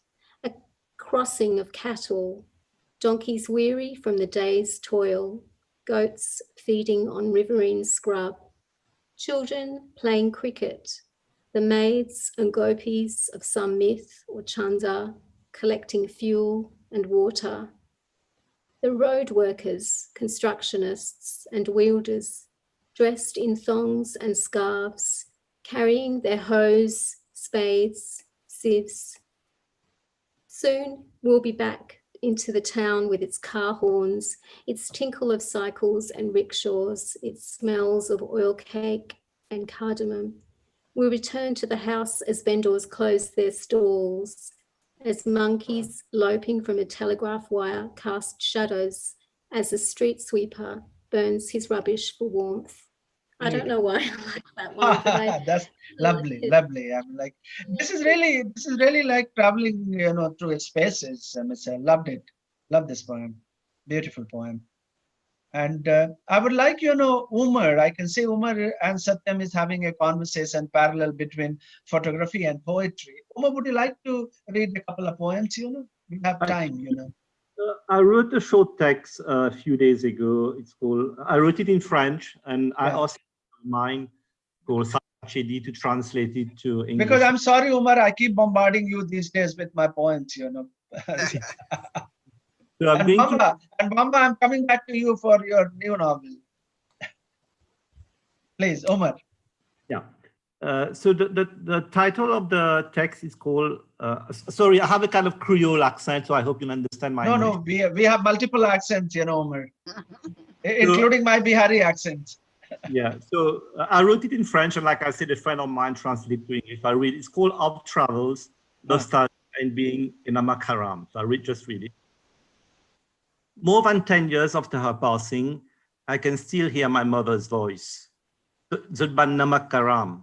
a crossing of cattle, donkeys weary from the day's toil, goats feeding on riverine scrub, children playing cricket, the maids and gopis of some myth or chanda collecting fuel and water, the road workers, constructionists and wielders dressed in thongs and scarves, carrying their hoes, spades, sieves. Soon we'll be back into the town with its car horns, its tinkle of cycles and rickshaws, its smells of oil cake and cardamom. We'll return to the house as vendors close their stalls, as monkeys loping from a telegraph wire cast shadows as a street sweeper burns his rubbish for warmth. I don't know why I like that one, but that's lovely, lovely. I'm like, this is really like traveling, you know, through spaces. I loved it. Love this poem. Beautiful poem. And I would like, you know, Umar. I can say Umar and Satyam is having a conversation parallel between photography and poetry. Umar, would you like to read a couple of poems? You know, we have time. You know. I wrote a short text a few days ago. It's called. I wrote it in French, and I asked mine called Sachedi to translate it to English. Because I'm sorry, Umar, I keep bombarding you these days with my poems, you know. So and Vamba, I'm coming back to you for your new novel. Please, Umar. Yeah. So the title of the text is called, sorry, I have a kind of Creole accent, so I hope you understand my English. No, we have multiple accents, you know, Umar, including my Bihari accent. Yeah, so I wrote it in French, and like I said, a friend of mine translated to English. I read it's called Up Travels, Nostalgia, and Being in a Makaram. So just read it. More than 10 years after her passing, I can still hear my mother's voice. Zubannamakaram,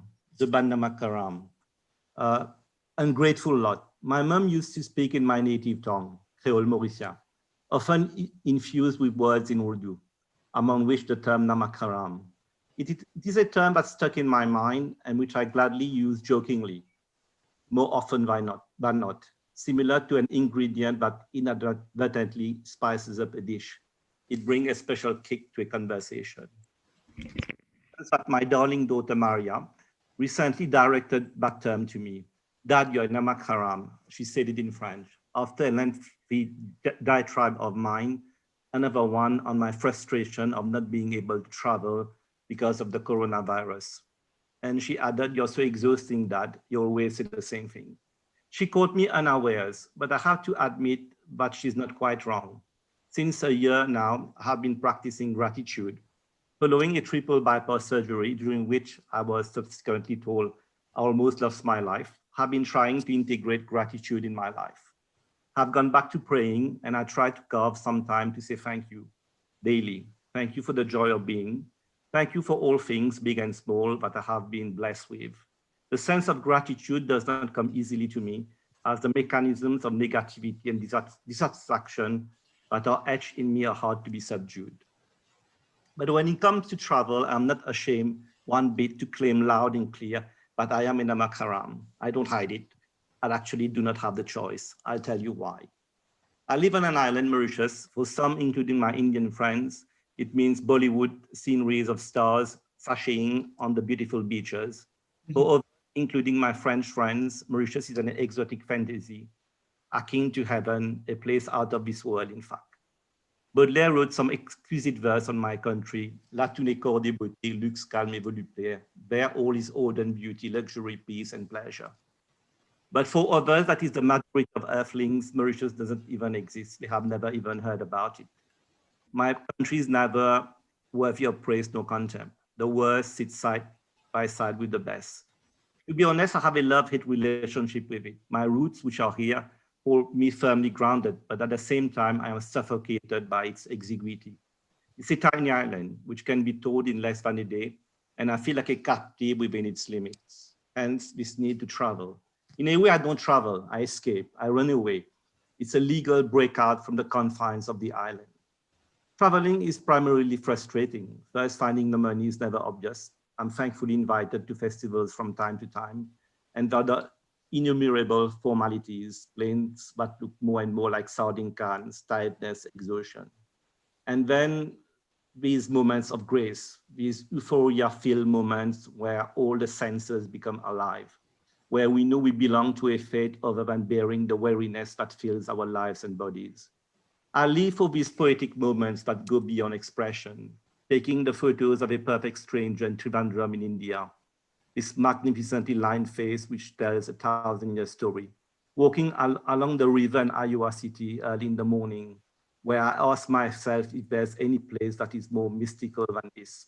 ungrateful lot. My mom used to speak in my native tongue, Creole Mauritian, often infused with words in Urdu, among which the term Namakaram. It is a term that stuck in my mind and which I gladly use jokingly, more often than not, similar to an ingredient that inadvertently spices up a dish. It brings a special kick to a conversation. But my darling daughter Maria recently directed back term to me. Dad, you're in Namakaram. She said it in French. After a lengthy diatribe of mine, another one on my frustration of not being able to travel because of the coronavirus. And she added, you're so exhausting, Dad. You always say the same thing. She caught me unawares, but I have to admit that she's not quite wrong. Since a year now, I have been practicing gratitude. Following a triple bypass surgery, during which I was subsequently told I almost lost my life, I've been trying to integrate gratitude in my life. I've gone back to praying, and I try to carve some time to say thank you daily. Thank you for the joy of being. Thank you for all things, big and small, that I have been blessed with. The sense of gratitude does not come easily to me, as the mechanisms of negativity and dissatisfaction that are etched in me are hard to be subdued. But when it comes to travel, I'm not ashamed one bit to claim loud and clear that I am in Namakaram. I don't hide it. I actually do not have the choice. I'll tell you why. I live on an island, Mauritius. For some, including my Indian friends, it means Bollywood sceneries of stars sashaying on the beautiful beaches. For others, including my French friends, Mauritius is an exotic fantasy, akin to heaven, a place out of this world, in fact. Baudelaire wrote some exquisite verse on my country. Là tout n'est corps des beautés, luxe, calme et volupté. There all is order and beauty, luxury, peace, and pleasure. But for others, that is the majority of earthlings, Mauritius doesn't even exist. They have never even heard about it. My country is neither worthy of praise nor contempt. The worst sits side by side with the best. To be honest, I have a love-hate relationship with it. My roots, which are here, hold me firmly grounded, but at the same time, I am suffocated by its exiguity. It's a tiny island, which can be toured in less than a day, and I feel like a captive within its limits. Hence, this need to travel. In a way, I don't travel, I escape, I run away. It's a legal breakout from the confines of the island. Traveling is primarily frustrating. First, finding the money is never obvious. I'm thankfully invited to festivals from time to time, and the other innumerable formalities, planes that look more and more like sardine cans, tiredness, exhaustion. And then these moments of grace, these euphoria-filled moments where all the senses become alive, where we know we belong to a fate other than bearing the weariness that fills our lives and bodies. I live for these poetic moments that go beyond expression, taking the photos of a perfect stranger in Trivandrum in India, this magnificently lined face which tells a 1,000-year story, walking along the river in Iowa City early in the morning, where I ask myself if there's any place that is more mystical than this.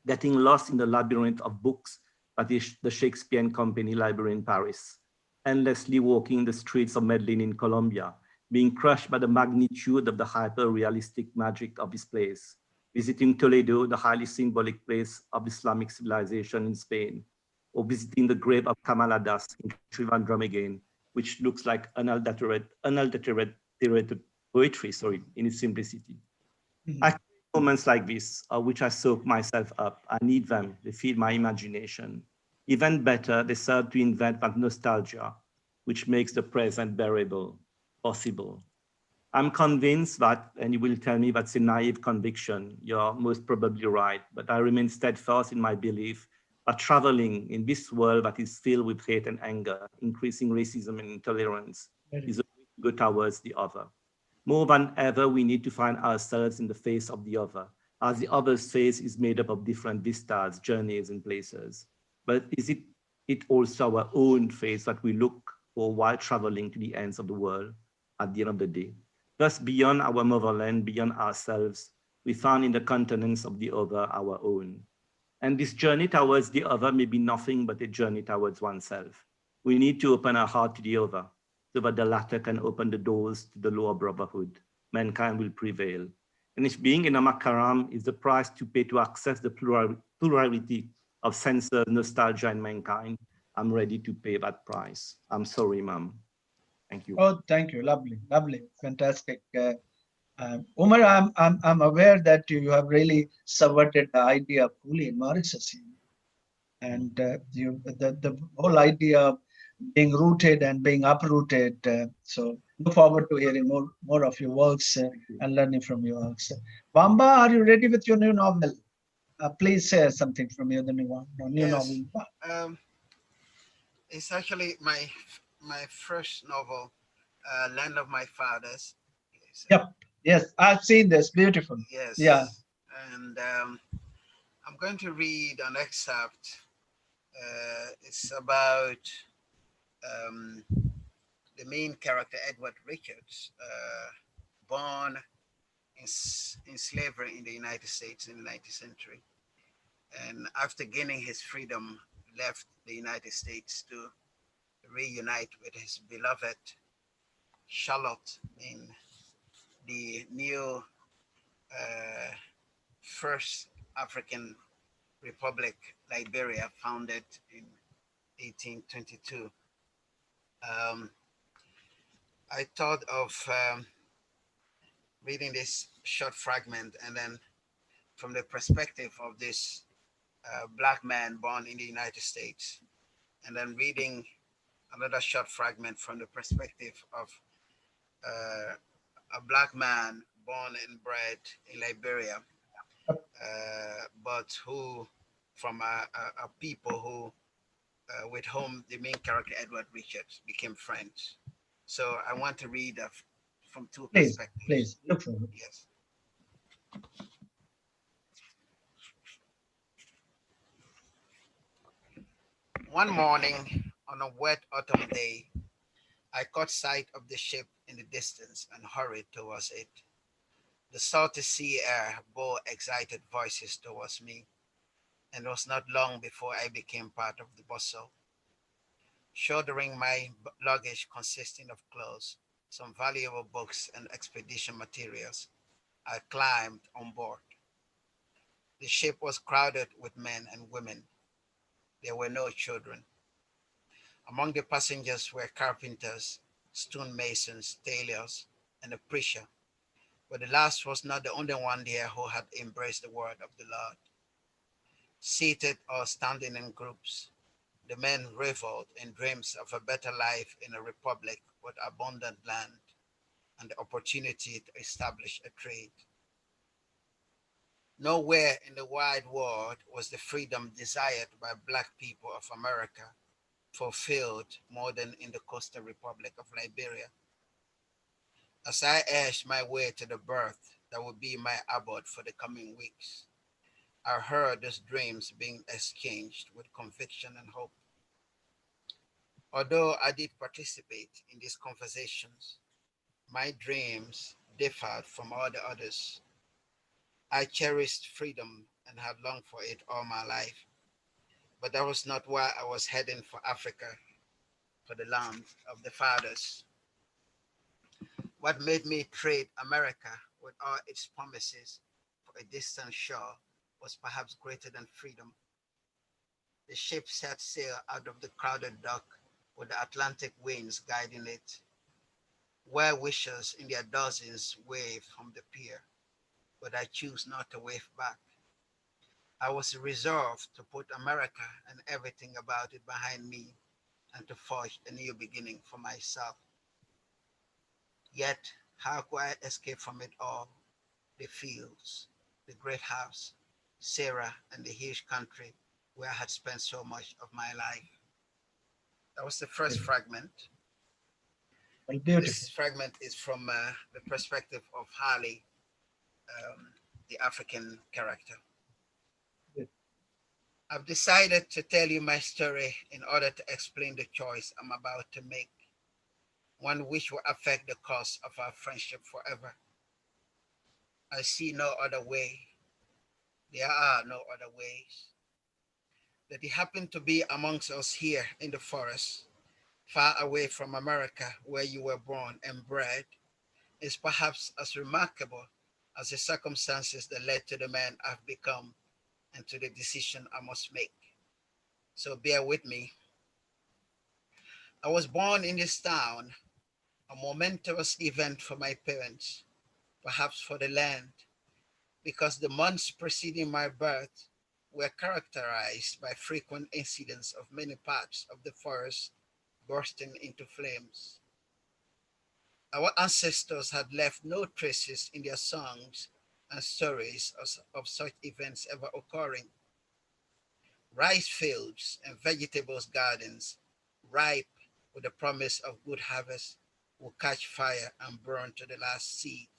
Getting lost in the labyrinth of books that is the Shakespeare and Company Library in Paris, endlessly walking the streets of Medellin in Colombia, being crushed by the magnitude of the hyper-realistic magic of this place, visiting Toledo, the highly symbolic place of Islamic civilization in Spain, or visiting the grave of Kamaladas in Trivandrum again, which looks like unadulterated poetry, in its simplicity. I create moments like this, which I soak myself up. I need them, they feed my imagination. Even better, they serve to invent that nostalgia, which makes the present bearable, possible. I'm convinced that, and you will tell me that's a naive conviction, you're most probably right, but I remain steadfast in my belief that traveling in this world that is filled with hate and anger, increasing racism and intolerance, is a way to go towards the other. More than ever, we need to find ourselves in the face of the other, as the other's face is made up of different vistas, journeys, and places. But is it also our own face that we look for while traveling to the ends of the world at the end of the day? Thus, beyond our motherland, beyond ourselves, we found in the continents of the other our own. And this journey towards the other may be nothing but a journey towards oneself. We need to open our heart to the other, so that the latter can open the doors to the lower brotherhood. Mankind will prevail. And if being in Namakaram is the price to pay to access the plurality of senses, nostalgia, and mankind, I'm ready to pay that price. I'm sorry, ma'am. Thank you. Oh, thank you. Lovely, lovely, fantastic. Umar, I'm aware that you have really subverted the idea of coolie in Mauritius, and the whole idea of being rooted and being uprooted. So look forward to hearing more of your works and learning from your works. Vamba, are you ready with your new novel? Please share something from your new Yes. novel. It's actually my first novel, Land of My Fathers. Yep. Yes, I've seen this. Beautiful. Yes. Yeah. And I'm going to read an excerpt. It's about um, the main character, Edward Richards, born in slavery in the United States in the 19th century. And after gaining his freedom, left the United States to reunite with his beloved Charlotte in the new first African Republic, Liberia, founded in 1822. I thought of reading this short fragment, and then from the perspective of this Black man born in the United States, and then reading another short fragment from the perspective of a Black man born and bred in Liberia, but who from a people who with whom the main character Edward Richards became friends. So I want to read from two perspectives. Please, look forward. Yes. One morning on a wet autumn day, I caught sight of the ship in the distance and hurried towards it. The salty sea air bore excited voices towards me, and it was not long before I became part of the bustle. Shouldering my luggage consisting of clothes, some valuable books, and expedition materials, I climbed on board. The ship was crowded with men and women. There were no children. Among the passengers were carpenters, stonemasons, tailors, and a preacher, but the last was not the only one there who had embraced the word of the Lord. Seated or standing in groups, the men reveled in dreams of a better life in a republic with abundant land and the opportunity to establish a trade. Nowhere in the wide world was the freedom desired by Black people of America fulfilled more than in the coastal republic of Liberia. As I edged my way to the berth that would be my abode for the coming weeks, I heard those dreams being exchanged with conviction and hope. Although I did participate in these conversations, my dreams differed from all the others. I cherished freedom and had longed for it all my life, but that was not why I was heading for Africa, for the land of the fathers. What made me trade America with all its promises for a distant shore was perhaps greater than freedom. The ship set sail out of the crowded dock with the Atlantic winds guiding it. Well-wishers in their dozens waved from the pier, but I chose not to wave back. I was resolved to put America and everything about it behind me and to forge a new beginning for myself. Yet, how could I escape from it all? The fields, the great house, Sarah, and the huge country where I had spent so much of my life. That was the first fragment. Well, beautiful. This fragment is from the perspective of Harley, the African character. Good. I've decided to tell you my story in order to explain the choice I'm about to make, one which will affect the course of our friendship forever. I see no other way. There are no other ways. That he happened to be amongst us here in the forest, far away from America, where you were born and bred, is perhaps as remarkable as the circumstances that led to the man I've become and to the decision I must make. So bear with me. I was born in this town, a momentous event for my parents, perhaps for the land, because the months preceding my birth were characterized by frequent incidents of many parts of the forest bursting into flames. Our ancestors had left no traces in their songs and stories of such events ever occurring. Rice fields and vegetables gardens, ripe with the promise of good harvest, will catch fire and burn to the last seed.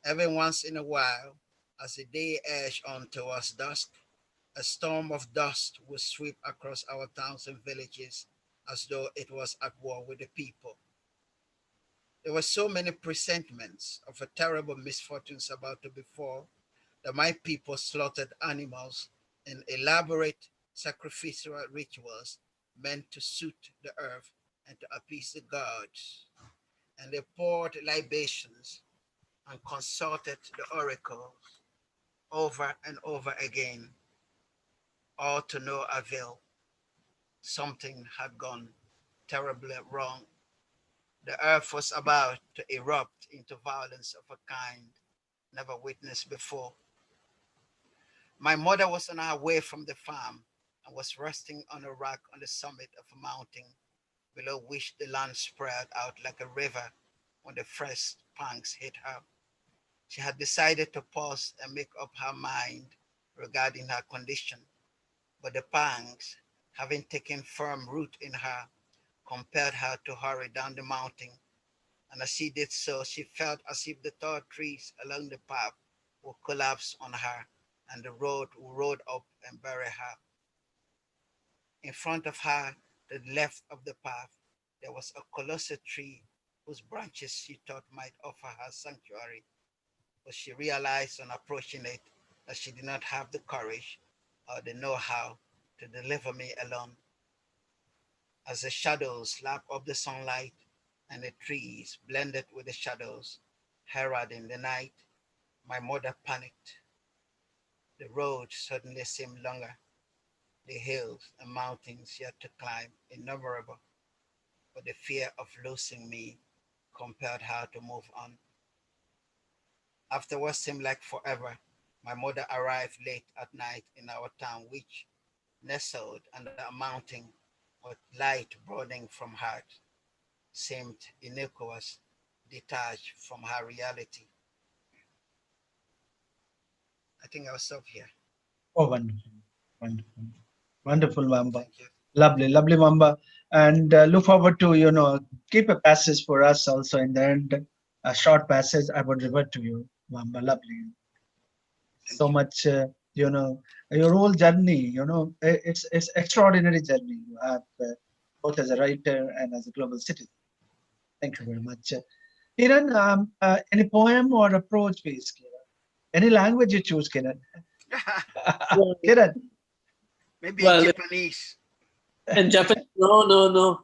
Every once in a while, as the day edged on towards dusk, a storm of dust will sweep across our towns and villages as though it was at war with the people. There were so many presentments of a terrible misfortunes about to befall that my people slaughtered animals in elaborate sacrificial rituals meant to suit the earth and to appease the gods. And they poured libations and consulted the oracles over and over again, all to no avail. Something had gone terribly wrong. The earth was about to erupt into violence of a kind never witnessed before. My mother was on her way from the farm and was resting on a rock on the summit of a mountain below which the land spread out like a river when the first pangs hit her. She had decided to pause and make up her mind regarding her condition, but the pangs, having taken firm root in her, compelled her to hurry down the mountain. And as she did so, she felt as if the tall trees along the path would collapse on her and the road would roll up and bury her. In front of her, to the left of the path, there was a colossal tree whose branches she thought might offer her sanctuary, but she realized on approaching it that she did not have the courage or the know-how to deliver me alone. As the shadows lapped up the sunlight and the trees blended with the shadows, heralding the night, my mother panicked. The road suddenly seemed longer, the hills and mountains yet to climb innumerable, but the fear of losing me compelled her to move on. After what seemed like forever, my mother arrived late at night in our town, which, nestled under a mountain with light broadening from her, seemed innocuous, detached from her reality. I think I'll stop here. Oh, wonderful, wonderful, wonderful, Vamba. Thank you. Lovely, lovely, Vamba. And look forward to, keep a passage for us also in the end. A short passage, I would revert to you, Vamba. Lovely. So much, your whole journey, it's extraordinary journey you have, both as a writer and as a global citizen. Thank you very much. Kiran, any poem or approach piece, Kiran? Any language you choose, Kiran? Kiran. Maybe Well, Japanese. in Japanese, no.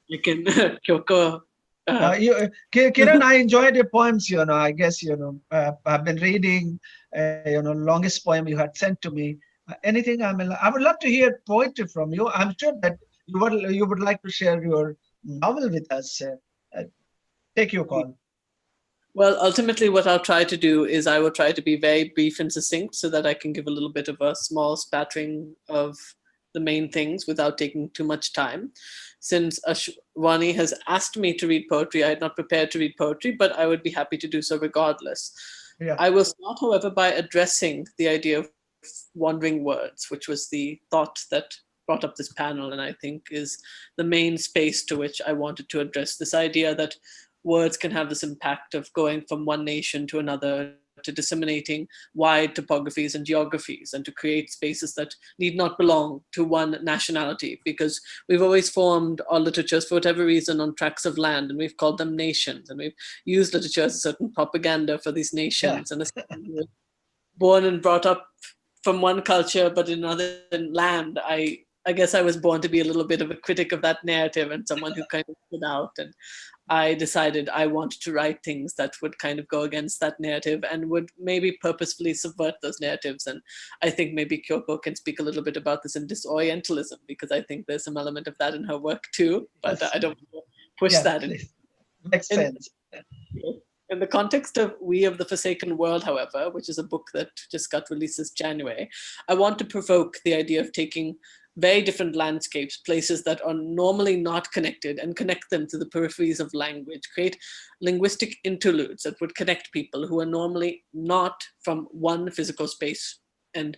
You can, Kyoko. Kiran, I enjoyed your poems. I guess I've been reading. Longest poem you had sent to me. Anything? I would love to hear poetry from you. I'm sure that you would like to share your novel with us. Take your call. Well, ultimately, what I'll try to do is I will try to be very brief and succinct so that I can give a little bit of a small spattering of the main things without taking too much time. Since Ashwani has asked me to read poetry, I had not prepared to read poetry, but I would be happy to do so regardless. Yeah. I will start, however, by addressing the idea of wandering words, which was the thought that brought up this panel, and I think is the main space to which I wanted to address this idea that words can have this impact of going from one nation to another, to disseminating wide topographies and geographies, and to create spaces that need not belong to one nationality, because we've always formed our literatures for whatever reason on tracts of land, and we've called them nations, and we've used literature as a certain propaganda for these nations. Yeah. And born and brought up from one culture, but in another land, I guess I was born to be a little bit of a critic of that narrative and someone who kind of stood out. And I decided I wanted to write things that would kind of go against that narrative and would maybe purposefully subvert those narratives. And I think maybe Kyoko can speak a little bit about this in Disorientalism, because I think there's some element of that in her work too, but I don't push that in. Makes sense. In the context of We of the Forsaken World, however, which is a book that just got released this January, I want to provoke the idea of taking very different landscapes, places that are normally not connected, and connect them to the peripheries of language, create linguistic interludes that would connect people who are normally not from one physical space, and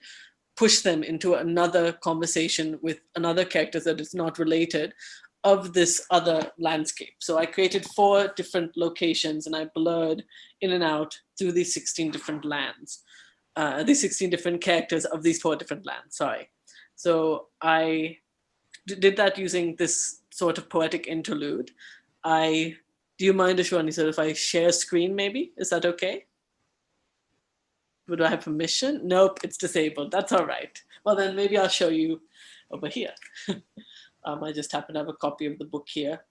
push them into another conversation with another character that is not related of this other landscape. So I created 4 different locations, and I blurred in and out through these 16 different lands, these 16 different characters of these 4 different lands, sorry. So I did that using this sort of poetic interlude. Do you mind, Ashwani, sir, if I share screen maybe? Is that okay? Would I have permission? Nope, it's disabled. That's all right. Well, then maybe I'll show you over here. I just happen to have a copy of the book here.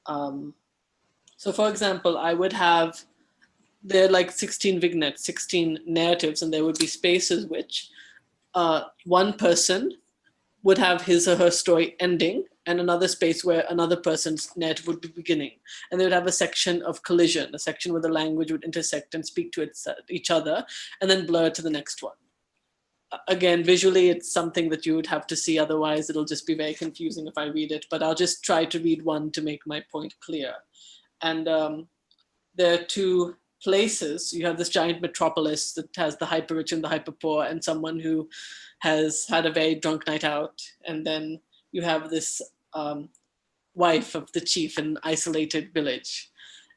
So for example, I would have, there are like 16 vignettes, 16 narratives, and there would be spaces which one person would have his or her story ending, and another space where another person's narrative would be beginning. And they would have a section of collision, a section where the language would intersect and speak to each other, and then blur to the next one. Again, visually, it's something that you would have to see, otherwise it'll just be very confusing if I read it, but I'll just try to read one to make my point clear. And there are 2 places. You have this giant metropolis that has the hyper rich and the hyper poor, and someone who has had a very drunk night out. And then you have this wife of the chief in an isolated village.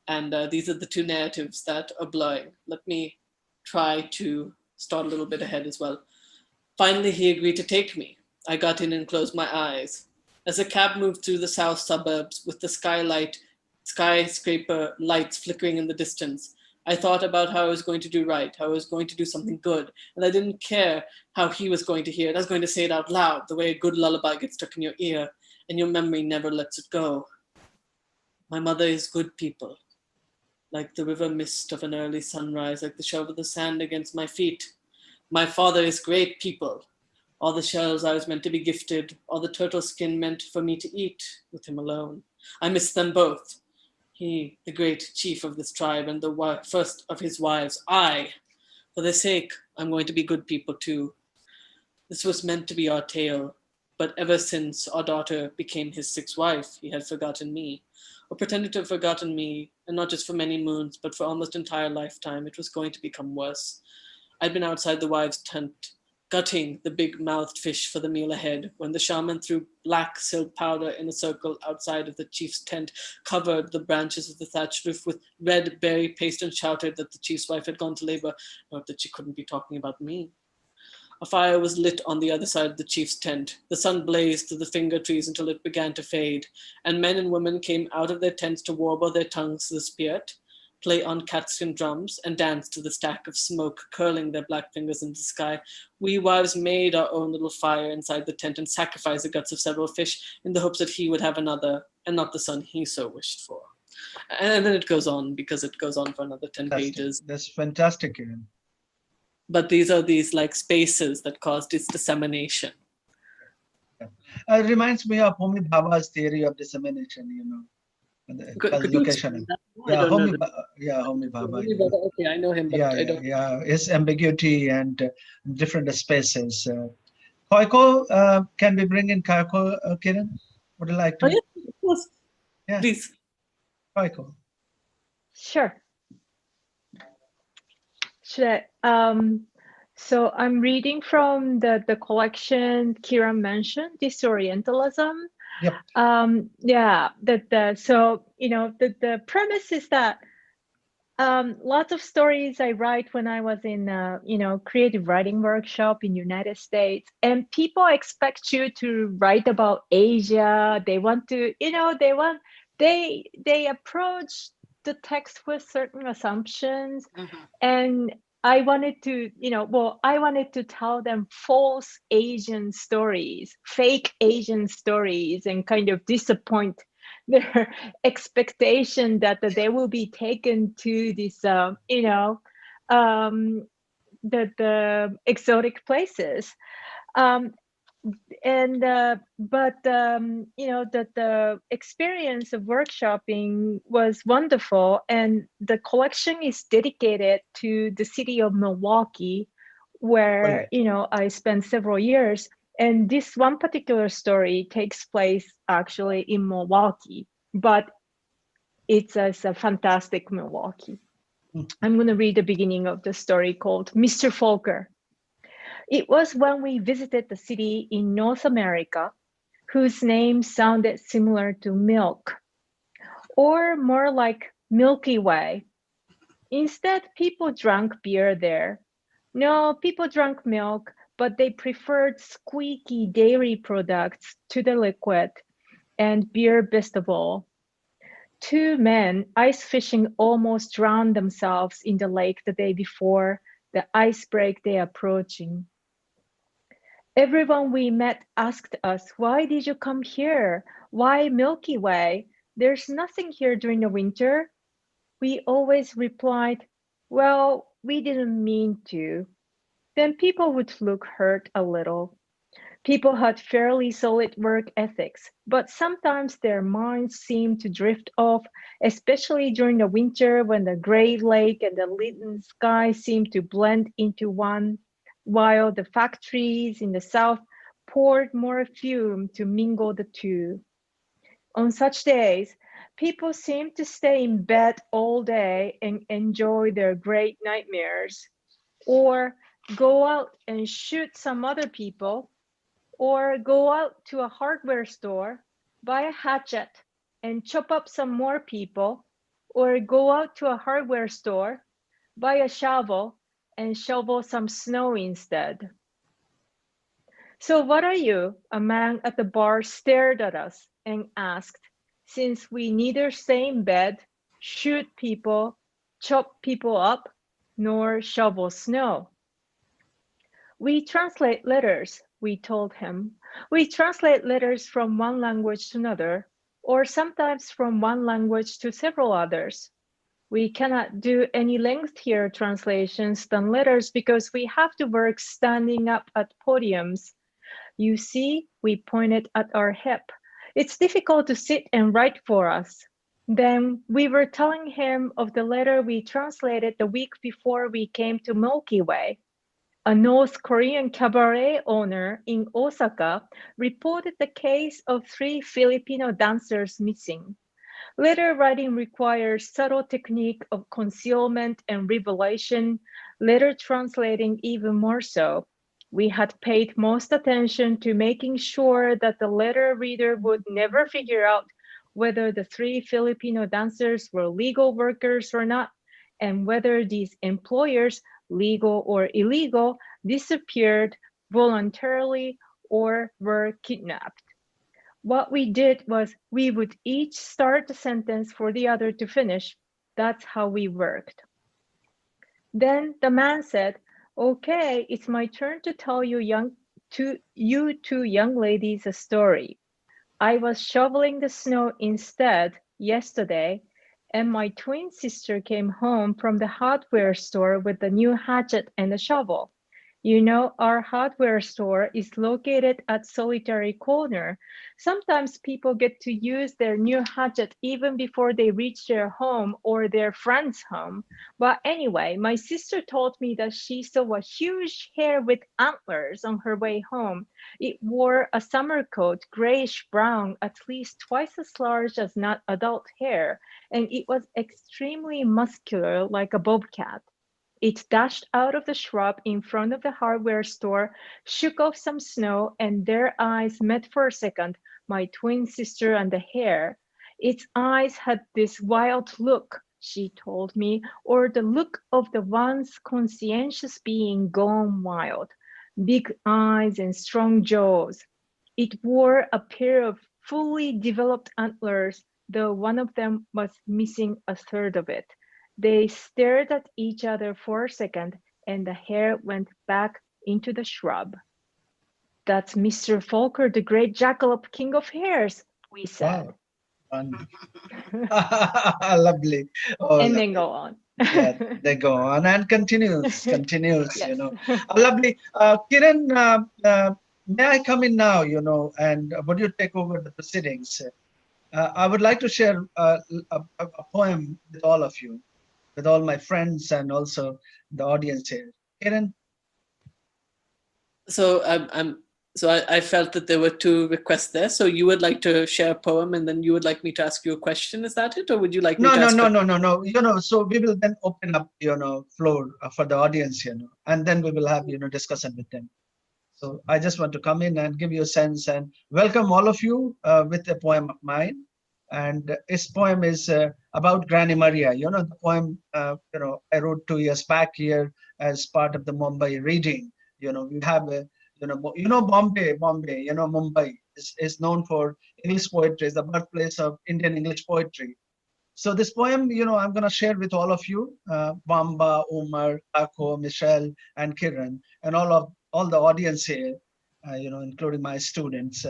And these are the 2 narratives that are blurring. Let me try to start a little bit ahead as well. Finally, he agreed to take me. I got in and closed my eyes. As the cab moved through the south suburbs with the skyscraper lights flickering in the distance, I thought about how I was going to do right, how I was going to do something good. And I didn't care how he was going to hear it. I was going to say it out loud, the way a good lullaby gets stuck in your ear and your memory never lets it go. My mother is good people, like the river mist of an early sunrise, like the shove of the sand against my feet. My father is great people, all the shells I was meant to be gifted, all the turtle skin meant for me to eat with him alone. I miss them both. He, the great chief of this tribe and the first of his wives, I, for their sake, I'm going to be good people too. This was meant to be our tale, but ever since our daughter became his 6th wife, he had forgotten me, or pretended to have forgotten me, and not just for many moons, but for almost entire lifetime. It was going to become worse. I'd been outside the wives' tent, gutting the big-mouthed fish for the meal ahead, when the shaman threw black silk powder in a circle outside of the chief's tent, covered the branches of the thatched roof with red berry paste, and shouted that the chief's wife had gone to labor, not that she couldn't be talking about me. A fire was lit on the other side of the chief's tent. The sun blazed through the finger trees until it began to fade, and men and women came out of their tents to warble their tongues to the spirit, play on catskin drums, and dance to the stack of smoke curling their black fingers into the sky. We wives made our own little fire inside the tent and sacrificed the guts of several fish in the hopes that he would have another, and not the son he so wished for. And then it goes on, because it goes on for another 10 pages. That's fantastic, Kiran. But these are these like spaces that caused its dissemination. It reminds me of Homi Bhabha's theory of dissemination, you know. Could you explain that? Yeah, Homi Bhabha. Okay, I know him, but I don't. Yeah, it's ambiguity and different spaces. Kyoko, can we bring in Kyoko, Kiran? Would you like to? Oh, yes, of course. Yeah. Please. Kyoko. Sure. Should I? So I'm reading from the collection Kiran mentioned, Disorientalism. Yep. Yeah. So you know the premise is that lots of stories I write when I was in creative writing workshop in United States, and people expect you to write about Asia. They want to, they approach the text with certain assumptions, and I wanted to, I wanted to tell them false Asian stories, fake Asian stories, and kind of disappoint their expectation that they will be taken to this, the exotic places. The experience of workshopping was wonderful, and the collection is dedicated to the city of Milwaukee, where I spent several years. And this one particular story takes place actually in Milwaukee, but it's a fantastic Milwaukee. I'm going to read the beginning of the story called Mr. Folker. It was when we visited the city in North America whose name sounded similar to milk, or more like Milky Way. Instead, people drank beer there. No, people drank milk, but they preferred squeaky dairy products to the liquid, and beer best of all. Two men ice fishing almost drowned themselves in the lake the day before the ice break they approaching. Everyone we met asked us, why did you come here? Why Milky Way? There's nothing here during the winter. We always replied, well, we didn't mean to. Then people would look hurt a little. People had fairly solid work ethics, but sometimes their minds seemed to drift off, especially during the winter when the gray lake and the leaden sky seemed to blend into one, while the factories in the south poured more fume to mingle the two. On such days, people seemed to stay in bed all day and enjoy their great nightmares, or go out and shoot some other people, or go out to a hardware store, buy a hatchet, and chop up some more people, or go out to a hardware store, buy a shovel, and shovel some snow instead. So what are you? A man at the bar stared at us and asked, since we neither stay in bed, shoot people, chop people up, nor shovel snow. We translate letters, we told him. We translate letters from one language to another, or sometimes from one language to several others. We cannot do any lengthier translations than letters because we have to work standing up at podiums. You see, we pointed at our hip. It's difficult to sit and write for us. Then we were telling him of the letter we translated the week before we came to Milky Way. A North Korean cabaret owner in Osaka reported the case of 3 Filipino dancers missing. Letter writing requires subtle technique of concealment and revelation, letter translating even more so. We had paid most attention to making sure that the letter reader would never figure out whether the 3 Filipino dancers were legal workers or not, and whether these employers, legal or illegal, disappeared voluntarily or were kidnapped. What we did was we would each start a sentence for the other to finish. That's how we worked. Then the man said, okay, it's my turn to tell you two young ladies a story. I was shoveling the snow instead yesterday, and my twin sister came home from the hardware store with a new hatchet and a shovel. You know, our hardware store is located at Solitary Corner. Sometimes people get to use their new hatchet even before they reach their home or their friend's home. But anyway, my sister told me that she saw a huge hare with antlers on her way home. It wore a summer coat, grayish-brown, at least twice as large as not adult hare, and it was extremely muscular like a bobcat. It dashed out of the shrub in front of the hardware store, shook off some snow, and their eyes met for a second, my twin sister and the hare. Its eyes had this wild look, she told me, or the look of the once conscientious being gone wild. Big eyes and strong jaws. It wore a pair of fully developed antlers, though one of them was missing a third of it. They stared at each other for a second, and the hare went back into the shrub. That's Mr. Folker, the great jackalope, king of hares, we said. Wow. Lovely. Oh, and lovely. then go on. Yeah, they go on and continues, Yes. you know. Lovely. Kiran, may I come in now, you know, and would you take over the proceedings? I would like to share a poem with all of you, with all my friends and also the audience here. Kiran? So I'm So I felt that there were two requests there. So you would like to share a poem and then you would like me to ask you a question. Is that it? Or would you like me No, to no, ask no, no, no, no. So we will then open up, floor for the audience, and then we will have, discussion with them. So I just want to come in and give you a sense and welcome all of you with a poem of mine. And this poem is about Granny Maria. The poem, I wrote 2 years back here as part of the Mumbai reading. We have a, Bombay, Mumbai is known for English poetry, is the birthplace of Indian English poetry. So this poem, I'm going to share with all of you, Vamba, Umar, Kyoko, Michelle, and Kiran, and all the audience here, including my students.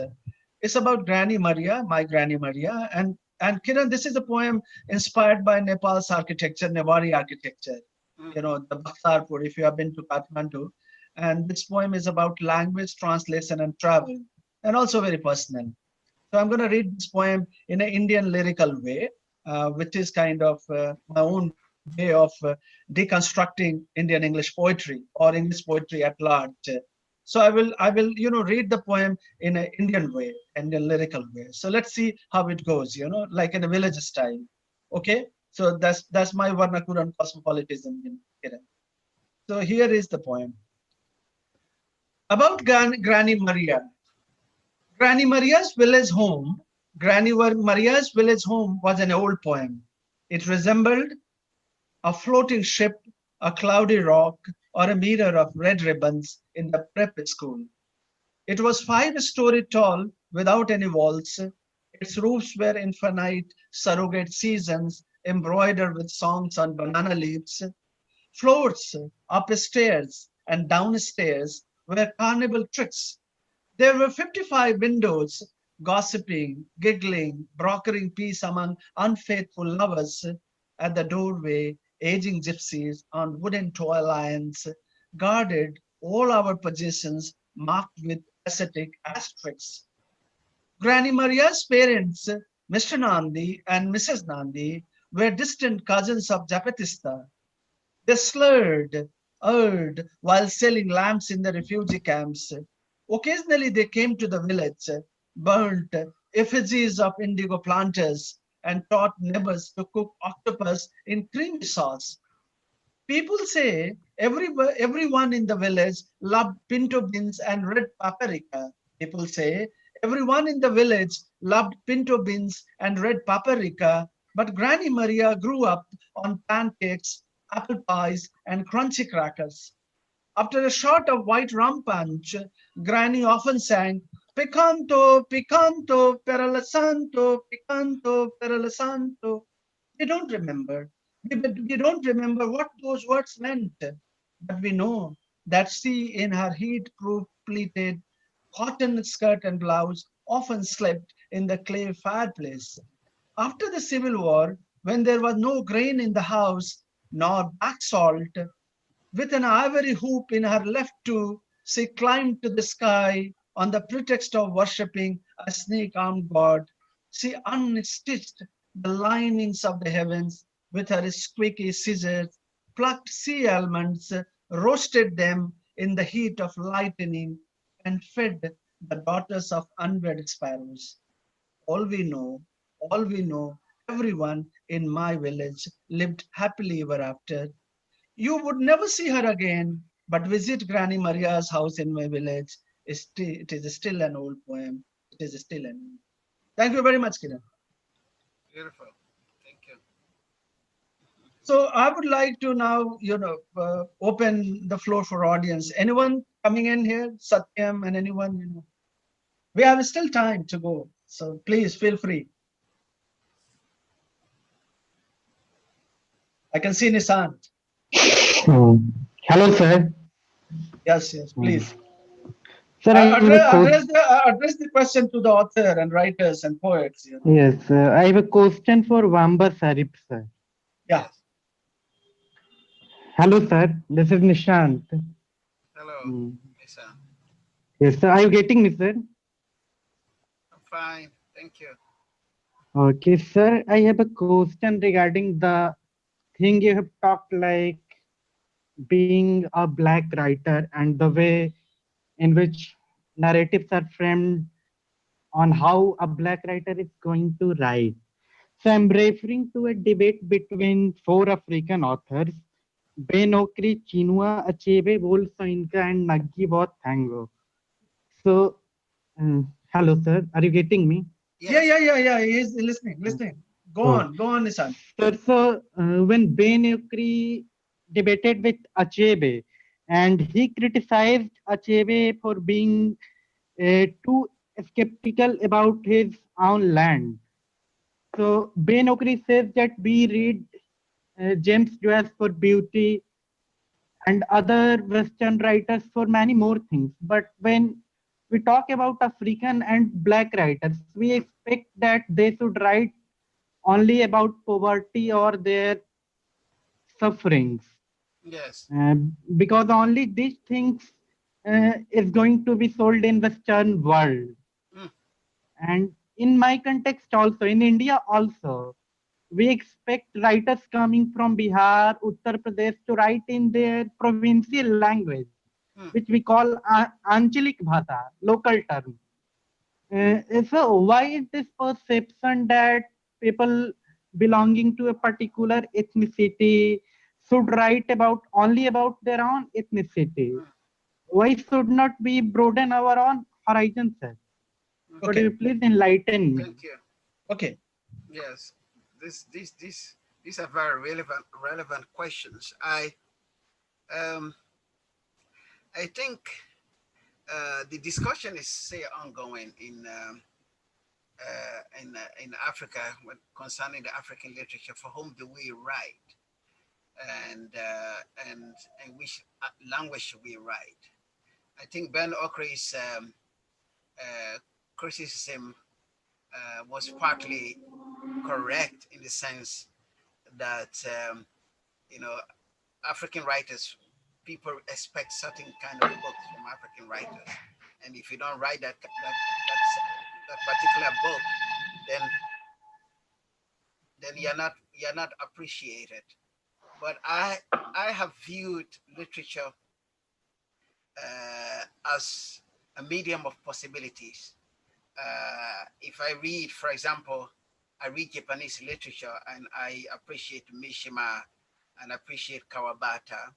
It's about Granny Maria, my Granny Maria, and Kiran. This is a poem inspired by Nepal's architecture, Newari architecture. The Bhatarpur, if you have been to Kathmandu, and this poem is about language, translation, and travel, and also very personal. So I'm going to read this poem in an Indian lyrical way, which is kind of my own way of deconstructing Indian English poetry or English poetry at large. So I will, read the poem in an Indian way, Indian lyrical way. So let's see how it goes, like in a village style. Okay. So that's my vernacular cosmopolitanism. So here is the poem about Granny Maria. Granny Maria's village home. Maria's village home was an old poem. It resembled a floating ship, a cloudy rock, or a mirror of red ribbons in the prep school. It was 5 stories tall without any walls. Its roofs were infinite surrogate seasons embroidered with songs on banana leaves. Floors, upstairs and downstairs were carnival tricks. There were 55 windows, gossiping, giggling, brokering peace among unfaithful lovers. At the doorway, aging gypsies on wooden toy lions guarded all our possessions marked with ascetic asterisks. Granny Maria's parents, Mr. Nandi and Mrs. Nandi, were distant cousins of Japatista. They slurred, erred while selling lamps in the refugee camps. Occasionally they came to the village, burnt effigies of indigo planters, and taught neighbors to cook octopus in creamy sauce. People say everyone in the village loved pinto beans and red paprika. People say everyone in the village loved pinto beans and red paprika, but Granny Maria grew up on pancakes, apple pies, and crunchy crackers. After a shot of white rum punch, Granny often sang, Picanto, picanto, per il santo, picanto, per il santo. We don't remember. We don't remember what those words meant, but we know that she, in her heat-proof pleated cotton skirt and blouse, often slept in the clay fireplace. After the Civil War, when there was no grain in the house, nor bath salt, with an ivory hoop in her left toe, she climbed to the sky on the pretext of worshipping a snake-armed god. She unstitched the linings of the heavens with her squeaky scissors, plucked sea almonds, roasted them in the heat of lightning, and fed the daughters of unwed sparrows. All we know, everyone in my village lived happily ever after. You would never see her again, but visit Granny Maria's house in my village. It is still an old poem. It is still an. Thank you very much, Kiran. Beautiful. Thank you. So I would like to now, open the floor for audience. Anyone coming in here, Satyam and anyone, we have still time to go. So please feel free. I can see Nisant. Hello, sir. Yes, please. Sir, I have Address the question to the author and writers and poets. Yes, I have a question for Vamba Sharif, sir. Yeah. Hello, sir. This is Nishant. Hello, Lisa. Yes, sir. Are you getting me, sir? I'm fine. Thank you. Okay, sir. I have a question regarding the thing you have talked, like being a black writer and the way in which narratives are framed on how a black writer is going to write. So I'm referring to a debate between four African authors, Ben Okri, Chinua Achebe, Wolsoinka, and Nagi Tango. So, hello, sir. Are you getting me? Yes. Yeah. He's listening. Go on, Nissan. Sir, so when Ben Okri debated with Achebe, and he criticized Achebe for being too skeptical about his own land. So Ben Okri says that we read James Joyce for beauty and other Western writers for many more things. But when we talk about African and Black writers, we expect that they should write only about poverty or their sufferings. Yes. Because only these things is going to be sold in Western world. And in my context also, in India also, we expect writers coming from Bihar, Uttar Pradesh to write in their provincial language, which we call Anchalik Bhasha, local term. So why is this perception that people belonging to a particular ethnicity should write about only about their own ethnicity? Why should not we broaden our own horizons, sir? Could you please enlighten me? Thank you. Okay. Yes, these are very relevant questions. I think the discussion is say ongoing in Africa concerning the African literature. For whom do we write, and which language should we write? I think Ben Okri's criticism was partly correct in the sense that African writers, people expect certain kind of books from African writers, and if you don't write that particular book, then you're not appreciated. But I have viewed literature as a medium of possibilities. If I read, for example, I read Japanese literature and I appreciate Mishima and appreciate Kawabata.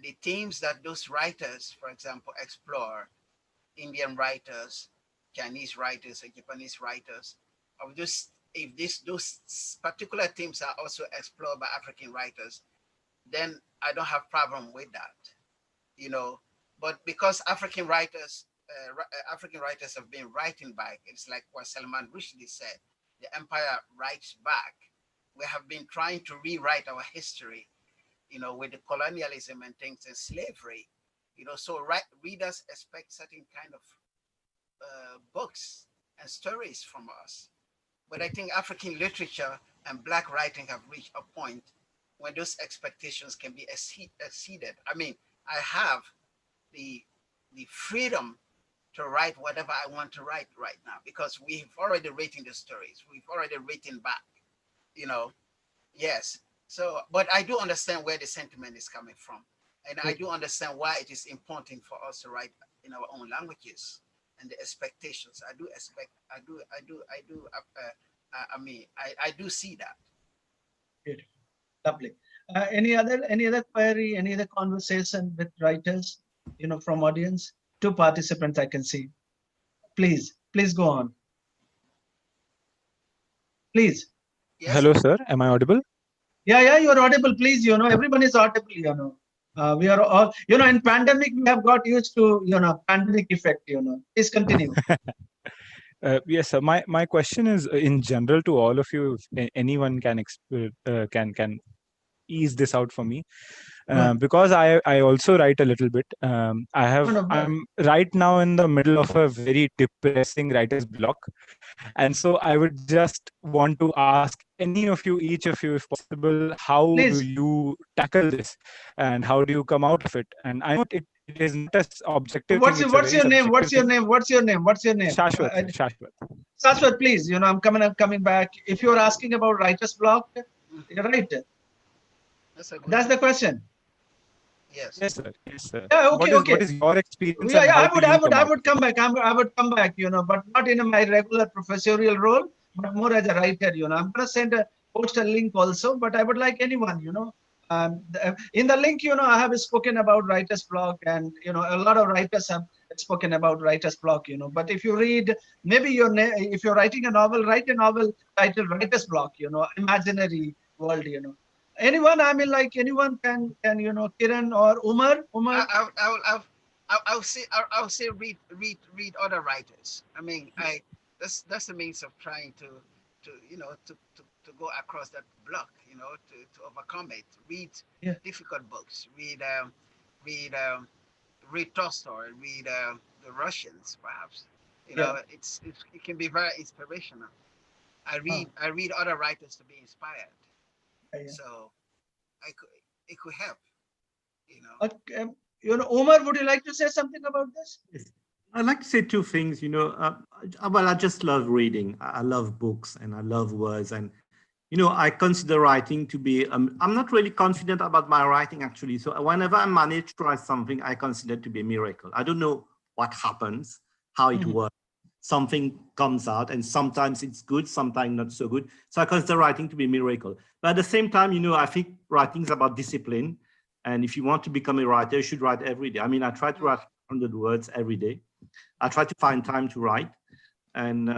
The themes that those writers, for example, explore, Indian writers, Chinese writers, or Japanese writers, of this, if those particular themes are also explored by African writers, then I don't have problem with that, But because African writers have been writing back, it's like what Salman Rushdie said, the empire writes back. We have been trying to rewrite our history, with the colonialism and things and slavery, so readers expect certain kind of books and stories from us. But I think African literature and Black writing have reached a point when those expectations can be exceeded. I mean, I have the freedom to write whatever I want to write right now, because we've already written the stories. We've already written back, yes. So, but I do understand where the sentiment is coming from. And I do understand why it is important for us to write in our own languages and the expectations. I do see that. Beautiful. Lovely. Any other query, any other conversation with writers, from audience? 2 participants I can see. Please go on. Please. Yes. Hello, sir. Am I audible? Yeah, you're audible. Please, everyone is audible. We are all, in pandemic, we have got used to, pandemic effect, Please continue. Yes, sir. My question is in general to all of you. If anyone can ease this out for me, because I also write a little bit. I'm right now in the middle of a very depressing writer's block, and so I would just want to ask any of you, each of you, if possible, how do you tackle this, and how do you come out of it? And I know it is not as objective. What's your name? What's your name? Shashwat. Shashwat, please. I'm coming back. If you're asking about writer's block, you're right. That's the question. Yes. Yes, sir. Yes, sir. Yeah, okay, What is your experience Yeah, and yeah, how I do would, you I would, come I out? would come back. I would come back, but not in my regular professorial role, but more as a writer. I'm gonna post a link also, but I would like anyone, in the link, I have spoken about writer's block, and a lot of writers have spoken about writer's block. But if you read, maybe if you're writing a novel, write a novel titled Writer's Block. Imaginary world. Anyone, I mean, like anyone can Kiran or Umar. I'll say read other writers. I mean, that's the means of trying to go across that block, to overcome it. Read difficult books. Read Tolstoy. Read the Russians, perhaps. It can be very inspirational. I read other writers to be inspired. So it could help. Umar, would you like to say something about this? Yes. I'd like to say two things. Well, I just love reading. I love books and I love words. And, I consider writing to be, I'm not really confident about my writing, actually. So whenever I manage to write something, I consider it to be a miracle. I don't know what happens, how it works. Something comes out and sometimes it's good, sometimes not so good. So I consider writing to be a miracle. But at the same time, I think writing is about discipline. And if you want to become a writer, you should write every day. I mean, I try to write 100 words every day. I try to find time to write. And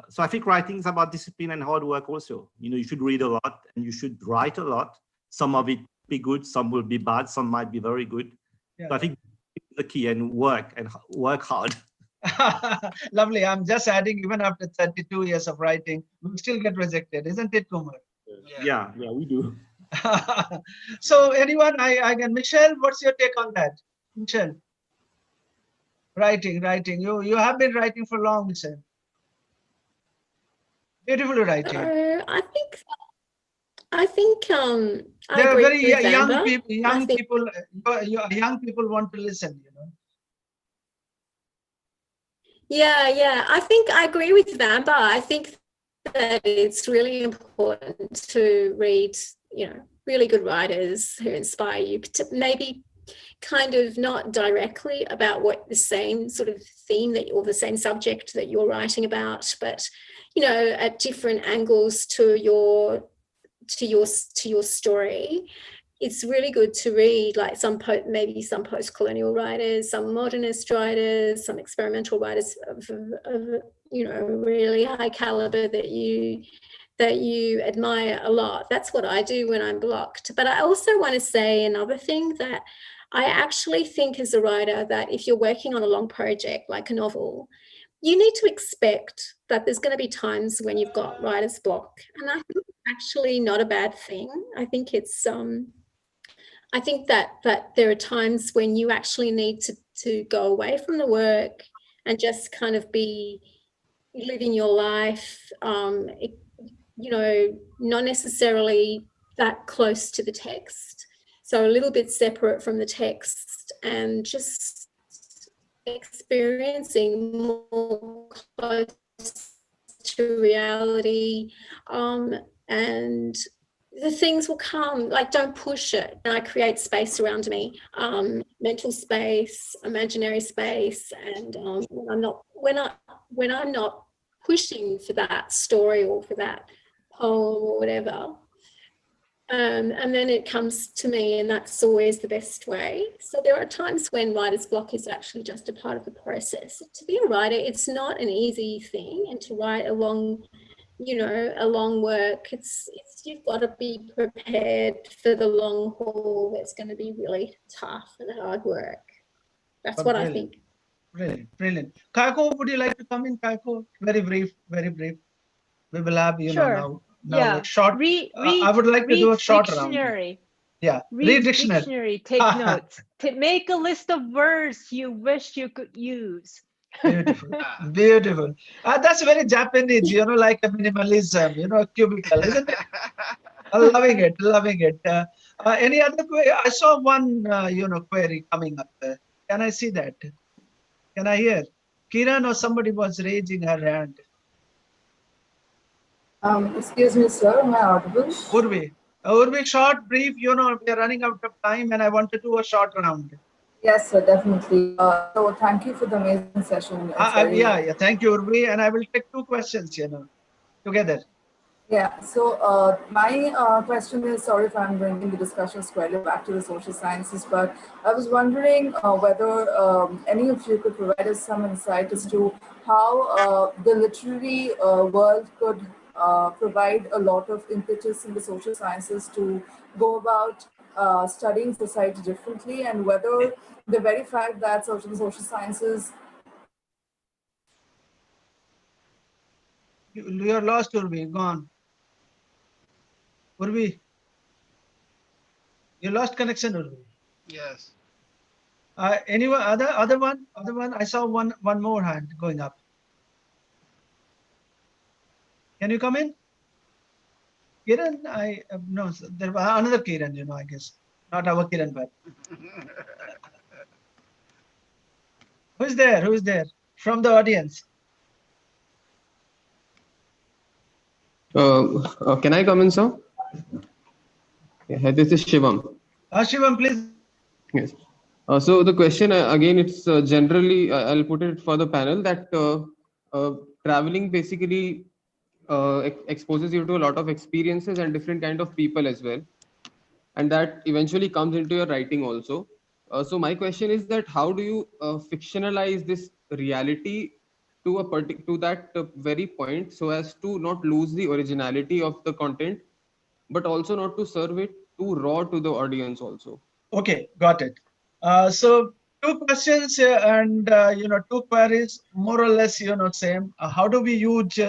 so I think writing is about discipline and hard work also. You should read a lot and you should write a lot. Some of it will be good, some will be bad, some might be very good. So I think the key, and work hard. Lovely. I'm just adding, even after 32 years of writing, we still get rejected, isn't it, Kumar? Yeah, we do. So anyone, I can, Michelle, what's your take on that? Michelle? Writing. You have been writing for long, Michelle. Beautifully writing. I think there are very young people want to listen, Yeah. I think I agree with Vamba. I think that it's really important to read, really good writers who inspire you, maybe kind of not directly about what the same sort of theme or the same subject that you're writing about, but at different angles to your story. It's really good to read like maybe some post-colonial writers, some modernist writers, some experimental writers of really high caliber that you admire a lot. That's what I do when I'm blocked. But I also want to say another thing, that I actually think as a writer that if you're working on a long project like a novel, you need to expect that there's going to be times when you've got writer's block. And I think it's actually not a bad thing. I think it's I think that there are times when you actually need to go away from the work and just kind of be living your life, not necessarily that close to the text. So a little bit separate from the text and just experiencing more close to reality, and the things will come. Like, don't push it. And I create space around me, mental space, imaginary space, and when I'm not pushing for that story or for that poem or whatever, and then it comes to me, and that's always the best way. So there are times when writer's block is actually just a part of the process. To be a writer, it's not an easy thing, and to write a long work, it's you've got to be prepared for the long haul. It's going to be really tough and hard work. That's what I think. Brilliant. Kyoko, would you like to come in, Kyoko? Very brief. We will have, now like short. I would like to do a short round. Yeah, read dictionary. Take notes. Make a list of words you wish you could use. Beautiful. That's very Japanese, like a minimalism, cubicle, isn't it? Loving it. Any other query? I saw one, query coming up there. Can I see that? Can I hear? Kiran or somebody was raising her hand. Excuse me, sir. Am I audible? Urvi. Urvi, short, brief, we are running out of time and I want to do a short round. Yes, sir, definitely. So thank you for the amazing session. It's very... Yeah, thank you, Urvi. And I will take two questions, together. Yeah, so my question is, sorry if I'm bringing the discussion squarely back to the social sciences, but I was wondering whether any of you could provide us some insight as to how the literary world could provide a lot of impetus in the social sciences to go about studying society differently, and whether the very fact that social sciences... You're lost, Urvi, gone. Urvi, you lost connection, Urvi. Yes. Anyone, other one? I saw one more hand going up. Can you come in? Kiran, no, there was another Kiran, I guess. Not our Kiran, but. Who's there? Who's there? From the audience. Can I come in, sir? Yeah, this is Shivam. Shivam, please. Yes. So the question again, it's generally, I'll put it for the panel that traveling basically exposes you to a lot of experiences and different kind of people as well, and that eventually comes into your writing also. So my question is that how do you fictionalize this reality to that very point, so as to not lose the originality of the content, but also not to serve it too raw to the audience also? Okay, got it. So two questions and two queries, more or less same. How do we use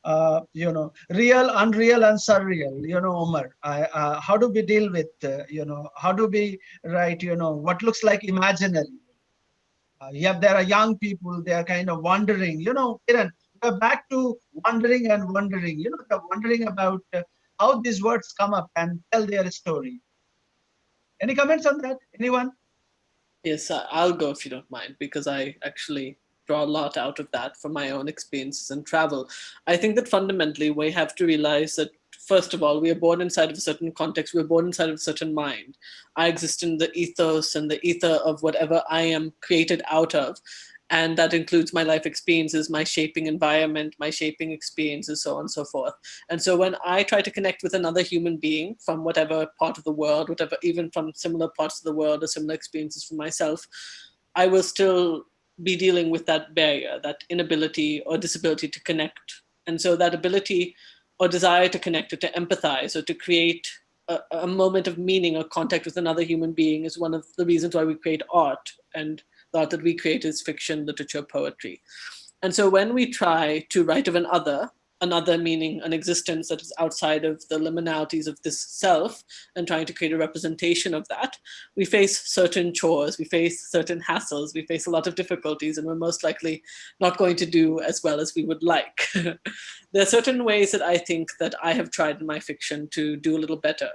real, unreal, and surreal? Omar, how do we deal with how do we write what looks like imaginary? There are young people, they are kind of wondering. Kiran, we're back to wondering and wondering. They're wondering about how these words come up and tell their story. Any comments on that? Anyone? Yes, I'll go if you don't mind, because I actually draw a lot out of that from my own experiences and travel. I think that fundamentally we have to realize that, first of all, we are born inside of a certain context. We're born inside of a certain mind. I exist in the ethos and the ether of whatever I am created out of. And that includes my life experiences, my shaping environment, my shaping experiences, so on and so forth. And so when I try to connect with another human being from whatever part of the world, whatever, even from similar parts of the world or similar experiences for myself, I will still be dealing with that barrier, that inability or disability to connect. And so that ability or desire to connect or to empathize or to create a moment of meaning or contact with another human being is one of the reasons why we create art, and the art that we create is fiction, literature, poetry. And so when we try to write of another meaning, an existence that is outside of the liminalities of this self, and trying to create a representation of that, we face certain chores, we face certain hassles, we face a lot of difficulties, and we're most likely not going to do as well as we would like. There are certain ways that I think that I have tried in my fiction to do a little better.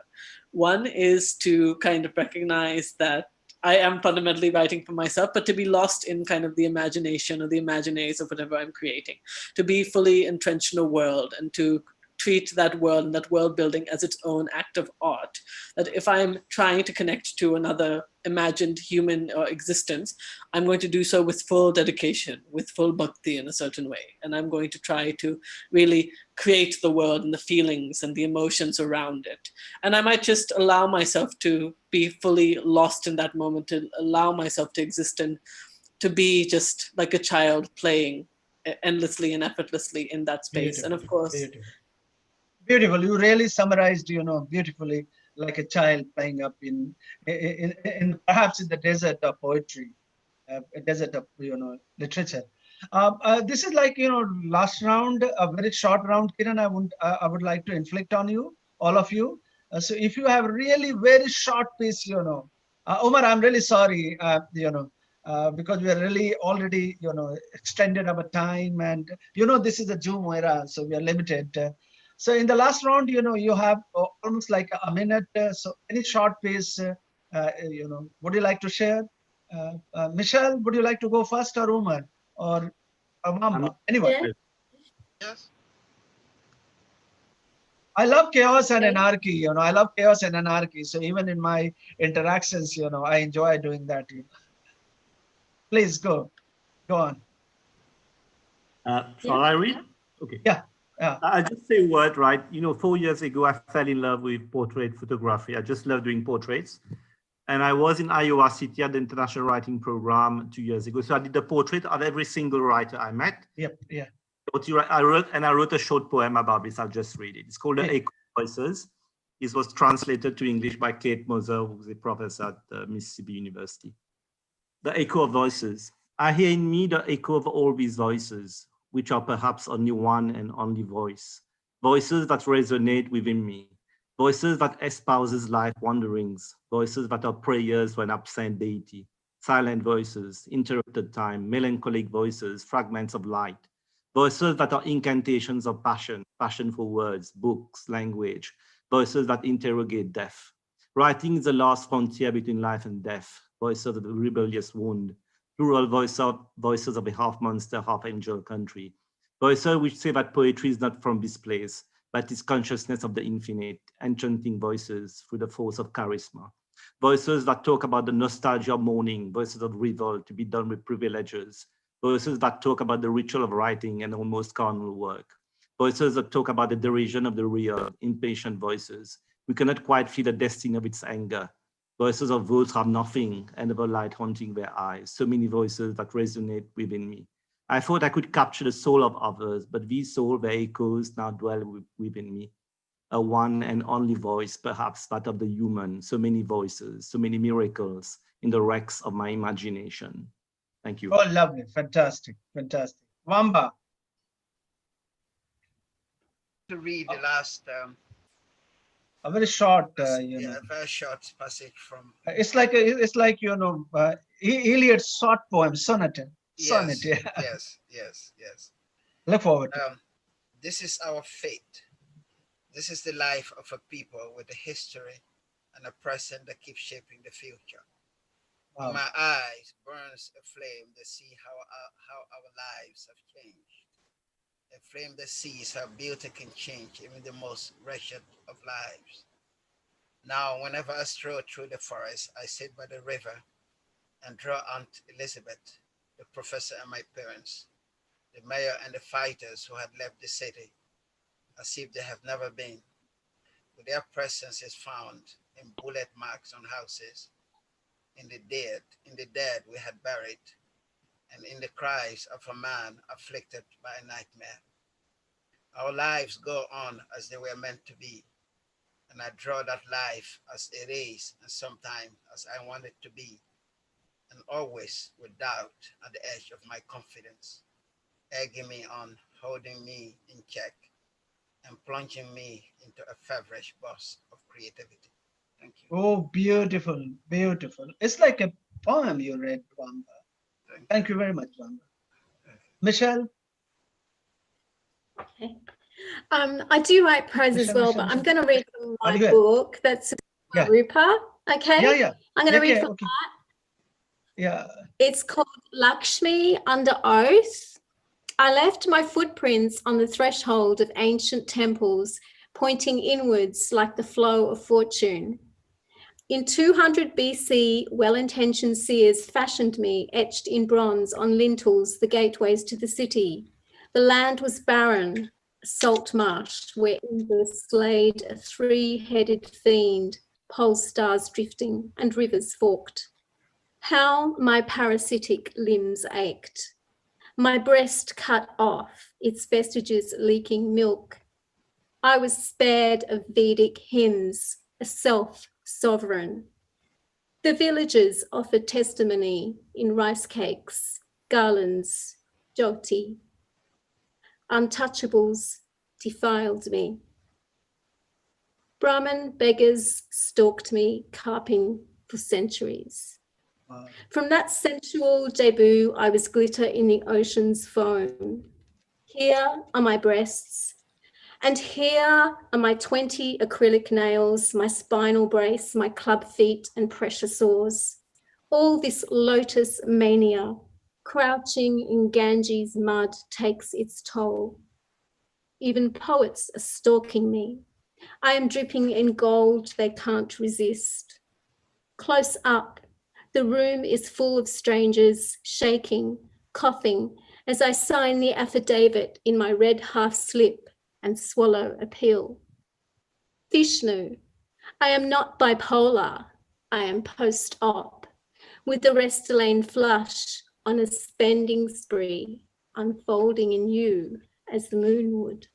One is to kind of recognize that I am fundamentally writing for myself, but to be lost in kind of the imagination or the imaginaries of whatever I'm creating, to be fully entrenched in a world and to treat that world and that world building as its own act of art. That if I'm trying to connect to another imagined human or existence, I'm going to do so with full dedication, with full bhakti in a certain way. And I'm going to try to really create the world and the feelings and the emotions around it. And I might just allow myself to be fully lost in that moment, to allow myself to exist and to be just like a child playing endlessly and effortlessly in that space. Beautiful, and of course, beautiful. You really summarized, beautifully, like a child playing up in perhaps in the desert of poetry, a desert of literature. This is like last round, a very short round, Kiran. I would like to inflict on you, all of you. So if you have really very short piece, Omar, I'm really sorry, because we are really already extended our time, and this is a Zoom era, so we are limited. So in the last round, you have almost like a minute. So any short piece, would you like to share? Michelle, would you like to go first, or Umar, or Vamba? Anyone? Yes. I love chaos and anarchy, you know, I love chaos and anarchy. So even in my interactions, you know, I enjoy doing that. You know. Please go on. Shall I read? Okay. Yeah. Yeah. I just say a word, right? You know, 4 years ago, I fell in love with portrait photography. I just love doing portraits. And I was in Iowa City at the International Writing Program 2 years ago. So I did the portrait of every single writer I met. Yep. Yeah. I wrote a short poem about this. I'll just read it. It's called The Echo Voices. It was translated to English by Kate Moser, who's a professor at Mississippi University. The echo of voices. I hear in me the echo of all these voices, which are perhaps only one and only voice. Voices that resonate within me. Voices that espouses life wanderings. Voices that are prayers for an absent deity. Silent voices, interrupted time, melancholic voices, fragments of light. Voices that are incantations of passion, passion for words, books, language. Voices that interrogate death. Writing is the last frontier between life and death. Voices of the rebellious wound. Plural voices of a half monster, half angel country. Voices which say that poetry is not from this place, but is consciousness of the infinite, enchanting voices through the force of charisma. Voices that talk about the nostalgia of mourning, voices of revolt to be done with privileges. Voices that talk about the ritual of writing and almost carnal work. Voices that talk about the derision of the real, impatient voices. We cannot quite feel the destiny of its anger. Voices of those who have nothing and of a light haunting their eyes. So many voices that resonate within me. I thought I could capture the soul of others, but these souls, their echoes now dwell within me. A one and only voice, perhaps that of the human. So many voices, so many miracles in the wrecks of my imagination. Thank you. Oh, lovely. Fantastic. Fantastic. Vamba. To read the last a very short, you know. very short passage from. It's like you know, Iliad's short poem, sonnet. Yes, Yeah. yes. Look forward. This is our fate. This is the life of a people with a history and a present that keeps shaping the future. Wow. In my eyes burns a flame that see how our lives have changed. A flame that sees how beauty can change even the most wretched of lives. Now, whenever I stroll through the forest, I sit by the river and draw Aunt Elizabeth, the professor and my parents, the mayor and the fighters who had left the city, as if they have never been. With their presence is found in bullet marks on houses, in the dead we had buried, and in the cries of a man afflicted by a nightmare. Our lives go on as they were meant to be, and I draw that life as it is, and sometimes as I want it to be, and always with doubt at the edge of my confidence, egging me on, holding me in check, and plunging me into a feverish burst of creativity. Thank you. Oh, beautiful, beautiful. It's like a poem you read, Vamba. Thank you very much, Vamba. Michelle? Okay. I do write prose as well, but I'm going to read from my book. That's Rupa. Okay. Yeah. I'm going to read from that. Yeah. It's called Lakshmi Under Oath. I left my footprints on the threshold of ancient temples, pointing inwards like the flow of fortune. In 200 BC, well-intentioned seers fashioned me, etched in bronze on lintels, the gateways to the city. The land was barren, salt marsh, where Indra slayed a three-headed fiend, pole stars drifting and rivers forked. How my parasitic limbs ached. My breast cut off, its vestiges leaking milk. I was spared of Vedic hymns, a self-sovereign. The villagers offered testimony in rice cakes, garlands, jyoti. Untouchables defiled me. Brahmin beggars stalked me, carping for centuries. Wow. From that sensual debut, I was glitter in the ocean's foam. Here are my breasts, and here are my 20 acrylic nails, my spinal brace, my club feet and pressure sores. All this lotus mania, crouching in Ganges mud, takes its toll. Even poets are stalking me, I am dripping in gold they can't resist. Close up, the room is full of strangers, shaking, coughing, as I sign the affidavit in my red half slip and swallow a pill. Vishnu, I am not bipolar, I am post-op, with the Restylane flush on a spending spree, unfolding in you as the moon would.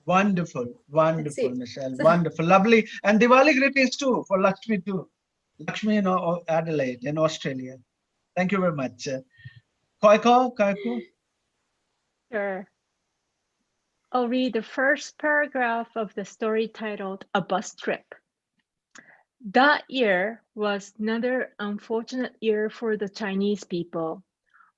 Wonderful, wonderful, it. Michelle, wonderful, lovely. And Diwali greetings too for Lakshmi too. Lakshmi in Adelaide, in Australia. Thank you very much. Kyoko? Sure. I'll read the first paragraph of the story titled A Bus Trip. That year was another unfortunate year for the Chinese people.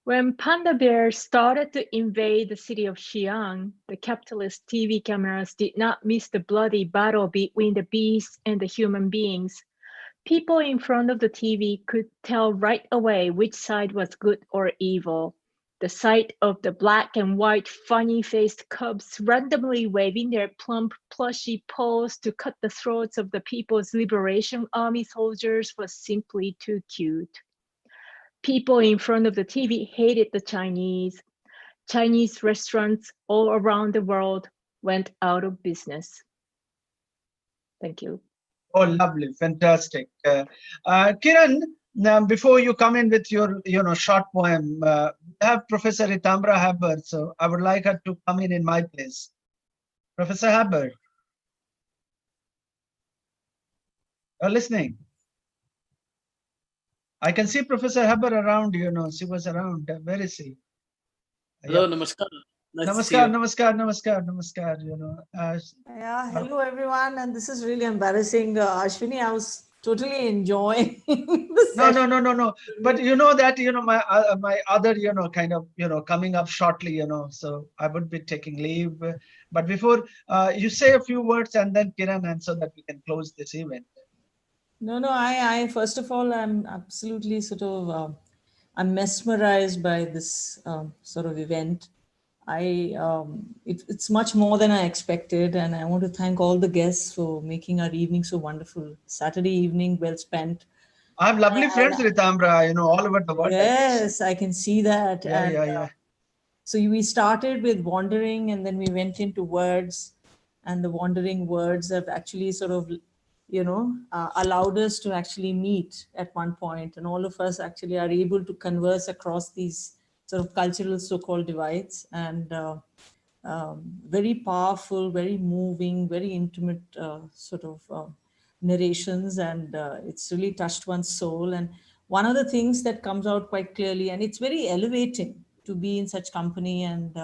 When panda bears started to invade the city of Xi'an, the capitalist TV cameras did not miss the bloody battle between the beasts and the human beings. People in front of the TV could tell right away which side was good or evil. The sight of the black and white funny-faced cubs randomly waving their plump, plushy paws to cut the throats of the People's Liberation Army soldiers was simply too cute. People in front of the TV hated the Chinese. Chinese restaurants all around the world went out of business. Thank you. Oh, lovely, fantastic. Kiran, now before you come in with your, short poem, I have Professor Ritambra Haber, so I would like her to come in my place. Professor Haber, you're listening? I can see Professor Haber around, she was around. Where is she? Hello, namaskar. Nice to see Namaskar. Yeah, hello everyone, and this is really embarrassing. Ashwani, I was totally enjoying the session. No. But you know that, my other, kind of, coming up shortly, so I would be taking leave. But before you say a few words and then Kiran, and so that we can close this event. No, I first of all, I'm absolutely I'm mesmerized by this sort of event. It's much more than I expected, and I want to thank all the guests for making our evening so wonderful. Saturday evening, well spent. I have lovely friends, Ritambra, all over the world. Yes, I can see that. Yeah. So we started with wandering, and then we went into words, and the wandering words have actually allowed us to actually meet at one point, and all of us actually are able to converse across these sort of cultural so-called divides, and very powerful, very moving, very intimate narrations, and it's really touched one's soul. And one of the things that comes out quite clearly, and it's very elevating to be in such company, and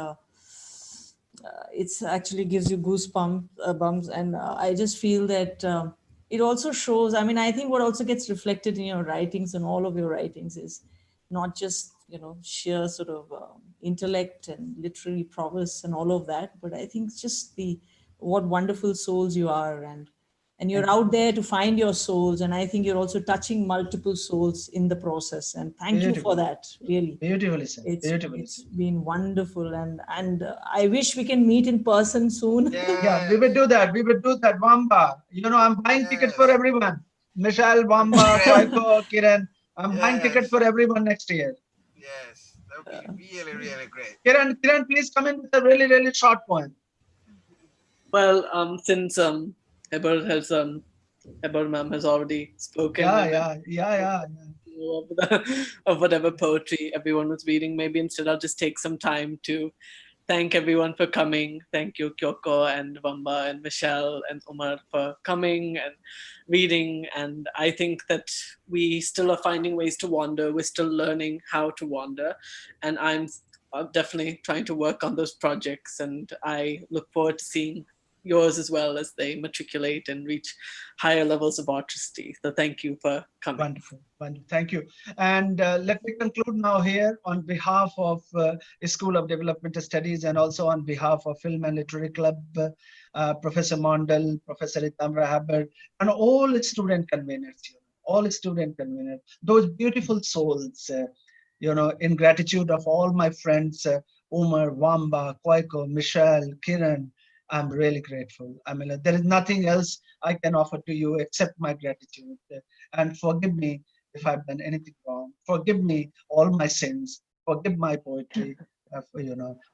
it's actually gives you goosebumps, and I just feel that it also shows, I think what also gets reflected in your writings and all of your writings is not just sheer intellect and literary prowess and all of that, but I think just what wonderful souls you are, and you're out there to find your souls, and I think you're also touching multiple souls in the process, and thank you for that, really. Beautifully said. It's been wonderful, and I wish we can meet in person soon. Yeah, we will do that. Vamba, I'm buying tickets for everyone. Michelle, Vamba, Kyoko, Kiran, I'm buying tickets for everyone next year. Yes, that would be really, really great. Kiran, please come in with a really, really short poem. Well, since Heber ma'am has already spoken. Yeah. Of whatever poetry everyone was reading, maybe instead I'll just take some time to thank everyone for coming. Thank you, Kyoko and Vamba and Michelle and Umar for coming and reading. And I think that we still are finding ways to wander. We're still learning how to wander. And I'm definitely trying to work on those projects. And I look forward to seeing yours as well as they matriculate and reach higher levels of artistry. So thank you for coming. Wonderful. Thank you. And let me conclude now here on behalf of School of Developmental Studies and also on behalf of Film and Literary Club, Professor Mondal, Professor Ritambra Haber, and all student conveners, those beautiful souls, in gratitude of all my friends, Umar, Vamba, Kyoko, Michelle, Kiran, I'm really grateful. I mean, there is nothing else I can offer to you except my gratitude. And forgive me if I've done anything wrong. Forgive me all my sins. Forgive my poetry,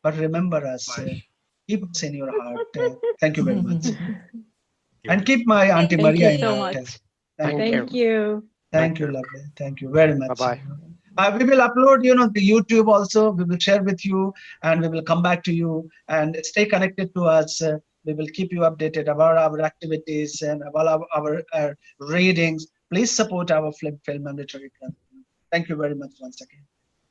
but remember us. Keep us in your heart. Thank you very much. And keep my Auntie Thank Maria you in so heart. much. Thank Thank you. Thank you, lovely. Thank you very much. Bye-bye. We will upload, the YouTube also. We will share with you, and we will come back to you. And stay connected to us. We will keep you updated about our activities and about our readings. Please support our film and literary club. Thank you very much once again.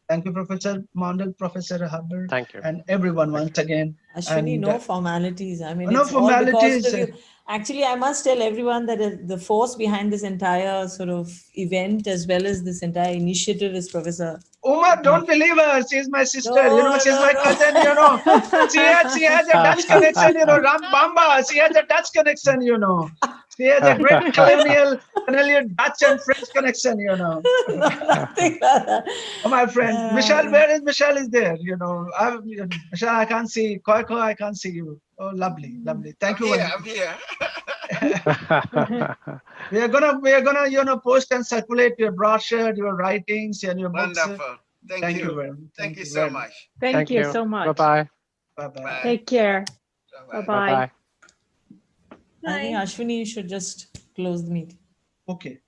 Thank you, Professor Mondal, Professor Hubbard, and everyone once again. Ashwini, And, no formalities. I mean, no it's all because formalities. of you. Actually, I must tell everyone that the force behind this entire sort of event, as well as this entire initiative, is Professor. Umar, don't believe her. She's my sister. No, She's no, my no. cousin. She has a Dutch connection. Vamba. She has a Dutch connection. She has a great colonial Dutch and French connection. No, nothing like that. Oh, my friend, Michelle. Where is Michelle? Is there? Michelle, I can't see. Kyoko, I can't see you. Oh, lovely, lovely. Thank you. I'm here. We are gonna post and circulate your brochure, your writings, and your books. Wonderful. Thank you. Very much. Thank you so much. Thank you so much. Bye-bye. Bye-bye. Take care. Bye-bye. I think Ashwini, you should just close the meeting. Okay.